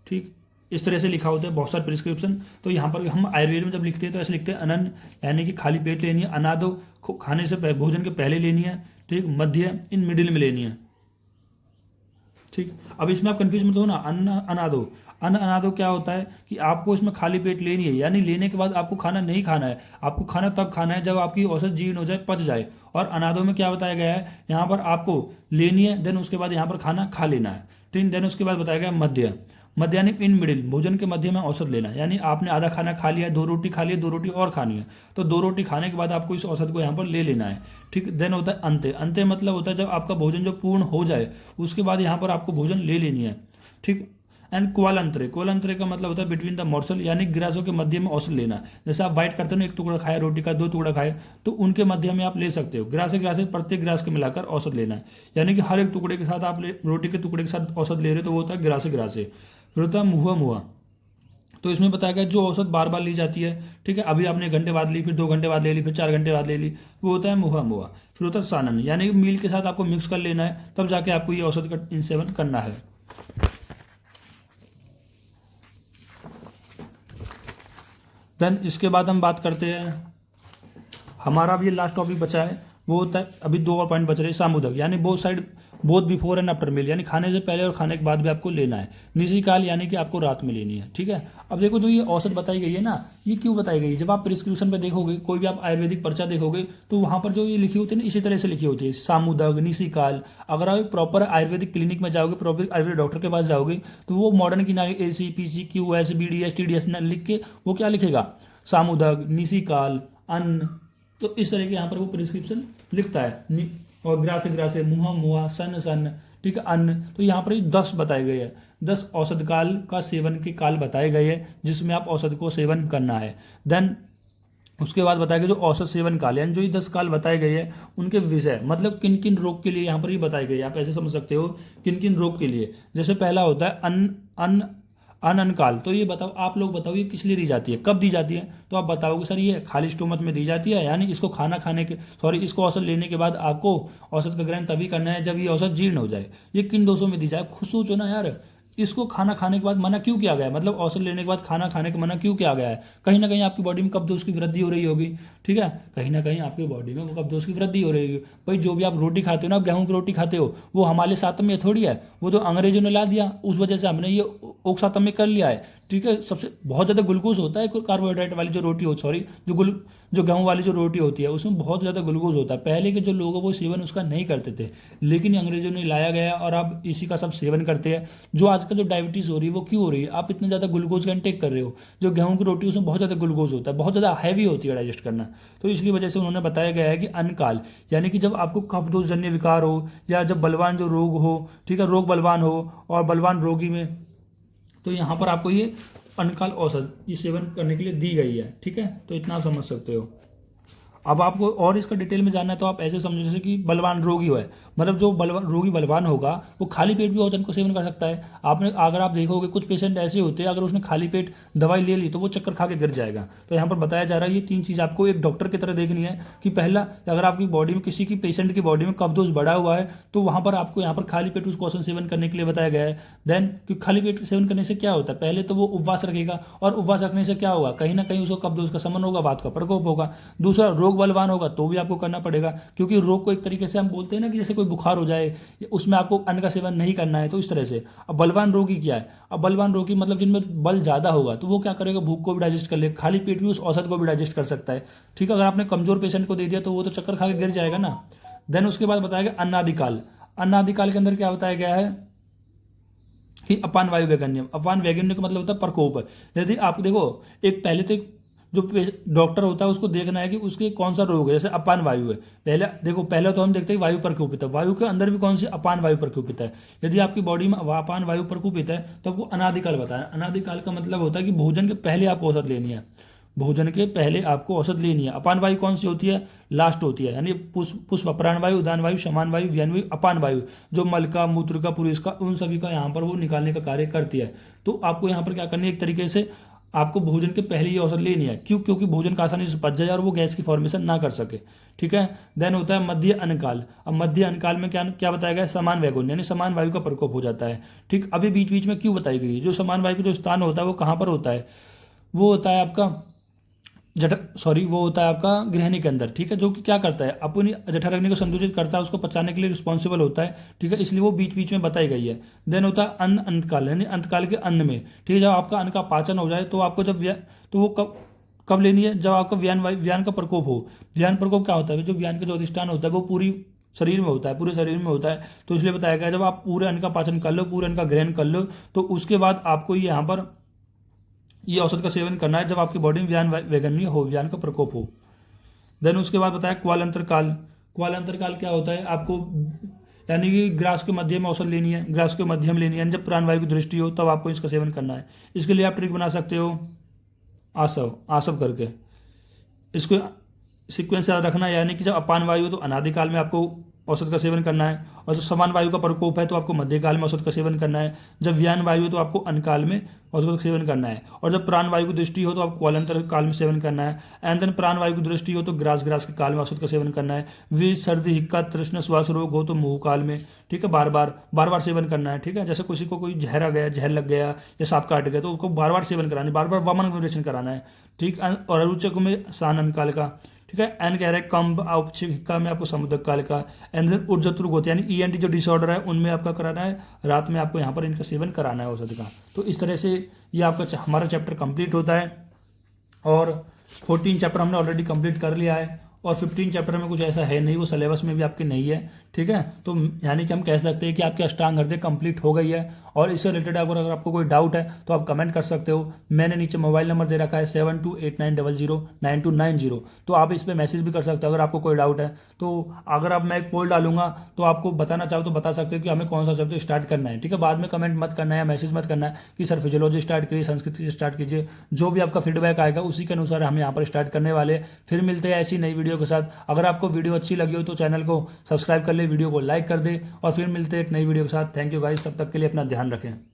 ठीक, इस तरह से लिखा होता है बहुत सारे प्रिस्क्रिप्शन। तो यहाँ पर हम आयुर्वेद में जब लिखते हैं तो ऐसे लिखते हैं अनन यानी कि खाली पेट लेनी है, अनादो खाने से भोजन के पहले लेनी है, ठीक, मध्य इन मिडिल में लेनी है, ठीक। अब इसमें आप कंफ्यूज मत हो ना, अन्न अनादो, अन्न अनादो क्या होता है कि आपको इसमें खाली पेट लेनी है, यानी लेने के बाद आपको खाना नहीं खाना है, आपको खाना तब खाना है जब आपकी औषध जीर्ण हो जाए, पच जाए। और अनादो में क्या बताया गया है, यहाँ पर आपको लेनी है, देन उसके बाद यहाँ पर खाना खा लेना है, ठीक। देन उसके बाद बताया गया मध्य, मध्य यानी इन मिडिल, भोजन के मध्य में औषध लेना है, यानी आपने आधा खाना खा लिया है, 2 रोटी खा ली है, 2 रोटी और खानी है, तो 2 रोटी खाने के बाद आपको इस औषध को यहाँ पर ले लेना है, ठीक। देन होता है अंत्य। अंत्य मतलब होता है जब आपका भोजन जो पूर्ण हो जाए उसके बाद यहाँ पर आपको भोजन ले लेनी है, ठीक। एंड क्वालंत्रे, क्वालंत्रे का मतलब होता है बिटवीन द मॉर्सल, यानी ग्रासों के मध्य में औषध लेना। जैसे आप वाइट करते हो ना, 1 टुकड़ा खाए रोटी का, 2 टुकड़ा खाए, तो उनके मध्य में आप ले सकते हो। ग्रास ग्रासे प्रत्येक ग्रास के मिलाकर औषध लेना है, यानी कि हर एक टुकड़े के साथ आप रोटी के टुकड़े के साथ औषध ले रहे हो, तो वो होता है ग्रासे ग्रासे। फिर होता है मुहा मुहा। तो इसमें बताया गया जो औषध बार बार ली जाती है, ठीक है, अभी आपने 1 घंटे बाद ली, फिर 2 घंटे बाद ले ली, फिर 4 घंटे बाद ले ली, वो होता है मुहा मुहा। फिर होता है सानन, यानी कि मील के साथ आपको मिक्स कर लेना है, तब जाके आपको ये औषध का सेवन करना है। देन इसके बाद हम बात करते हैं, हमारा भी लास्ट टॉपिक बचा है, वो होता है, अभी 2 और पॉइंट बच रहे हैं, सामुदक, यानी both side, both before and after meal, यानी खाने से पहले और खाने के बाद भी आपको लेना है। निशिकाल यानी कि आपको रात में लेनी है, ठीक है। अब देखो जो ये औषध बताई गई है ना, ये क्यों बताई गई है, जब आप प्रिस्क्रिप्शन पे देखोगे, कोई भी आप आयुर्वेदिक पर्चा देखोगे, तो वहाँ पर जो ये लिखी होती है ना, इसी तरह से लिखी होती है, सामुदक, निशिकाल। अगर आप प्रॉपर आयुर्वेदिक क्लिनिक में जाओगे, प्रॉपर आयुर्वेदिक डॉक्टर के पास जाओगे, तो वो मॉडर्न की ना AC PC QS BDS TDS ना लिख के वो क्या लिखेगा, सामुदक, निशिकाल, अन्न। तो इस तरह के यहाँ पर वो प्रिस्क्रिप्शन लिखता है, और ग्रासे ग्रासे, मुहा मुहा, सन सन, ठीक है, अन्न। तो यहाँ पर 10 बताए गए हैं, 10 औषध काल का सेवन के काल बताए गए हैं, जिसमें आप औषध को सेवन करना है। देन उसके बाद बताया गया जो औषध सेवन काल, यानी जो ये 10 काल बताए गए हैं उनके विषय, मतलब किन किन रोग के लिए यहाँ पर ये बताए गए, आप ऐसे समझ सकते हो किन किन रोग के लिए। जैसे पहला होता है अन्न अनन काल। तो ये बताओ, आप लोग बताओ, ये किस लिए दी जाती है, कब दी जाती है, तो आप बताओगे सर ये खाली स्टोमच में दी जाती है, यानी इसको खाना खाने के, इसको औषध लेने के बाद आपको औषध का ग्रहण तभी करना है जब ये औषध जीर्ण हो जाए। ये किन दोषों में दी जाए, खुद सोचो ना यार, इसको खाना खाने के बाद मना क्यों किया गया है, मतलब औसत लेने के बाद खाना खाने का मना क्यों किया गया है? कहीं ना कहीं आपकी बॉडी में कब्ज की वृद्धि हो रही होगी, ठीक है, कहीं ना कहीं आपकी बॉडी में वो कब्ज की वृद्धि हो रही होगी। भाई जो भी आप रोटी खाते हो ना, आप गेहूं की रोटी खाते हो, वो हमारे साथ में थोड़ी है, वो तो अंग्रेजों ने ला दिया, उस वजह से हमने ये ओक्सातम में कर लिया है, ठीक है। सबसे बहुत ज़्यादा ग्लूकोज होता है कार्बोहाइड्रेट वाली जो रोटी हो, सॉरी जो गेहूं वाली जो रोटी होती है उसमें बहुत ज़्यादा ग्लूकोज होता है। पहले के जो लोग हैं वो सेवन उसका नहीं करते थे, लेकिन अंग्रेजों ने लाया गया और आप इसी का सब सेवन करते हैं। जो आजकल जो डायबिटीज़ हो रही है वो क्यों हो रही है? आप इतने ज़्यादा ग्लूकोज का इंटेक कर रहे हो। जो गेहूं की रोटी उसमें बहुत ज़्यादा ग्लूकोज होता है, बहुत ज़्यादा हैवी होती है डाइजेस्ट करना। तो इसलिए वजह से उन्होंने बताया गया है कि अनकाल, यानी कि जब आपको कब्जजन्य विकार हो या जब बलवान जो रोग हो, ठीक है, रोग बलवान हो और बलवान रोगी में, तो यहाँ पर आपको ये अनकाल औषध ये सेवन करने के लिए दी गई है, ठीक है। तो इतना आप समझ सकते हो। अब आपको और इसका डिटेल में जानना है तो आप ऐसे समझो जैसे कि बलवान रोगी है, मतलब जो रोगी बलवान होगा वो खाली पेट भी औषध को सेवन कर सकता है। आपने अगर आप देखोगे कुछ पेशेंट ऐसे होते हैं, अगर उसने खाली पेट दवाई ले ली तो वो चक्कर खा के गिर जाएगा। तो यहाँ पर बताया जा रहा है ये 3 चीज़ आपको एक डॉक्टर की तरह देखनी है कि पहला, अगर आपकी बॉडी में किसी की पेशेंट की बॉडी में कब्ज बढ़ा हुआ है तो वहाँ पर आपको यहाँ पर खाली पेट उसको औषध सेवन करने के लिए बताया गया है। देन कि खाली पेट सेवन करने से क्या होता है, पहले तो वो उपवास रखेगा, और उपवास रखने से क्या होगा, कहीं ना कहीं उसको कब्ज का समन होगा, बात का प्रकोप होगा। दूसरा, रोग बलवान होगा तो भी आपको करना पड़ेगा, क्योंकि रोग को एक तरीके से हम बोलते हैं ना कि जैसे कोई बुखार हो जाए, उसमें आपको अन्न का सेवन नहीं करना है, तो इस तरह से। अब बलवान रोगी क्या है? अब बलवान रोगी मतलब जिनमें बल ज़्यादा होगा तो वो क्या करेगा, भूख को भी डाइजेस्ट कर लेगा, खाली पेट भी उस औषध को भी डाइजेस्ट कर सकता है, ठीक है। अगर आपने कमजोर पेशेंट को दे दिया तो वो तो चक्कर खा के गिर जाएगा ना। देन उसके बाद बताया गया अन्नादिकाल। अन्नादिकाल के अंदर क्या बताया गया है कि अपान वायु वैगन्यम। अपान वैगन्य का मतलब होता है प्रकोप। यदि आप देखो, एक पहले तो जो डॉक्टर होता है उसको देखना है कि उसके कौन सा रोग है। जैसे अपान वायु है, पहले देखो, पहले तो हम देखते हैं वायु प्रकोपित है, वायु के अंदर भी कौन सी अपान वायु प्रकोपित है। यदि आपकी बॉडी में अपान वायु प्रकोपित है तो आपको अनादिकाल बताया। अनादिकाल का मतलब होता है कि भोजन के पहले आपको औषध लेनी है, भोजन के पहले आपको औषध लेनी है। अपान वायु कौन सी होती है? लास्ट होती है, यानी पुष्प प्राण वायु, उदान वायु, समान वायु, व्यन वायु, अपान वायु, जो मल का, मूत्र का, पुरुष का, उन सभी का यहाँ पर वो निकालने का कार्य करती है। तो आपको यहाँ पर क्या करनी है, एक तरीके से आपको भोजन के पहले ये औषध लेनी है। क्यों? क्योंकि भोजन का आसानी से पच जाए और वो गैस की फॉर्मेशन ना कर सके, ठीक है। देन होता है मध्य अनकाल। अब मध्य अनकाल में क्या क्या बताया गया है? समान वैगुण्य, यानी समान वायु का प्रकोप हो जाता है, ठीक। अभी बीच बीच में क्यों बताई गई? जो समान वायु का जो स्थान होता है वो कहाँ पर होता है? वो होता है आपका वो होता है आपका गृहिणी के अंदर, ठीक है, जो कि क्या करता है, अपनी जठराग्नि को संतुलित करता है, उसको पचाने के लिए रिस्पॉन्सिबल होता है, ठीक है, इसलिए वो बीच बीच में बताई गई है। देन होता है अन्न अंतकाल, यानी अंतकाल के अन्न में, ठीक है, जब आपका अन्न का पाचन हो जाए तो आपको तो वो कब कब लेनी है? जब आपका व्यान का प्रकोप हो। व्यान प्रकोप क्या होता है? जो व्यान का जो अधिष्ठान होता है वो पूरी शरीर में होता है, पूरे शरीर में होता है, तो इसलिए बताया गया जब आप पूरे अन्न का पाचन कर लो, पूरे अन्न का ग्रहण कर लो, तो उसके बाद आपको यहाँ पर ये औषध का सेवन करना है, जब आपकी बॉडी में व्यान वैगन्य हो, व्यान का प्रकोप हो। देन उसके बाद बताया क्वालंतर काल। क्वालंतर काल क्या होता है? आपको यानी कि ग्रास के मध्य में औषध लेनी है, ग्रास के मध्यम लेनी है, जब प्राणवायु की दृष्टि हो तब आपको इसका सेवन करना है। इसके लिए आप ट्रिक बना सकते हो, आसव आसव करके, इसको सीक्वेंस याद रखना, यानी कि जब अपान वायु हो तो अनादिकाल में आपको औषध का सेवन करना है, और जब समान वायु का प्रकोप है तो आपको मध्यकाल में औषध का सेवन करना है, जब व्यान वायु हो तो आपको अनकाल में औषध का सेवन करना है, और जब प्राण वायु की दृष्टि हो तो आपको क्वालंतर काल में सेवन करना है, एंड देन प्राण वायु की दृष्टि हो तो ग्रास के काल में औषध का सेवन करना है। वी सर्दी हिक्का तृष्ण श्वास रोग हो तो मुंह काल में, ठीक है, बार बार सेवन करना है, ठीक है। जैसे किसी को कोई जहर आ गया, जहर लग गया या सांप काट गया तो उसको बार बार सेवन कराना है, बार वामन विरेचन कराना है, ठीक। और अरुचक में सान अनकाल का, ठीक है। एन कह रहा है कम्ब औपचिका में आपको समुद्र काल का, एंड देन ऊर्जत्रुक होते हैं, यानी ईएनटी जो डिसऑर्डर है उनमें आपका कराना है, रात में आपको यहाँ पर इनका सेवन कराना है औषधि का। तो इस तरह से ये आपका हमारा चैप्टर कंप्लीट होता है, और 14 चैप्टर हमने ऑलरेडी कंप्लीट कर लिया है, और 15 चैप्टर में कुछ ऐसा है नहीं, वो सिलेबस में भी आपके नहीं है, ठीक है। तो यानी कि हम कह सकते हैं कि आपकी अष्टांग हृदय कंप्लीट हो गई है। और इससे रिलेटेड अगर आपको कोई डाउट है तो आप कमेंट कर सकते हो। मैंने नीचे मोबाइल नंबर दे रखा है 7289009290, तो आप इस पर मैसेज भी कर सकते हो अगर आपको कोई डाउट है। तो अगर आप मैं एक पोल डालूंगा तो आपको बताना चाहो तो बता सकते हो कि हमें कौन सा सब्जेक्ट स्टार्ट करना है, ठीक है। बाद में कमेंट मत करना है या मैसेज मत करना है कि सर फिजियोलॉजी स्टार्ट कीजिए, संस्कृत से स्टार्ट कीजिए। जो भी आपका फीडबैक आएगा उसी के अनुसार हम यहाँ पर स्टार्ट करने वाले। फिर मिलते हैं ऐसी नई वीडियो के साथ। अगर आपको वीडियो अच्छी लगी हो तो चैनल को सब्सक्राइब कर ले, वीडियो को लाइक कर दे, और फिर मिलते हैं एक नई वीडियो के साथ। थैंक यू गाइस, तब तक के लिए अपना ध्यान रखें।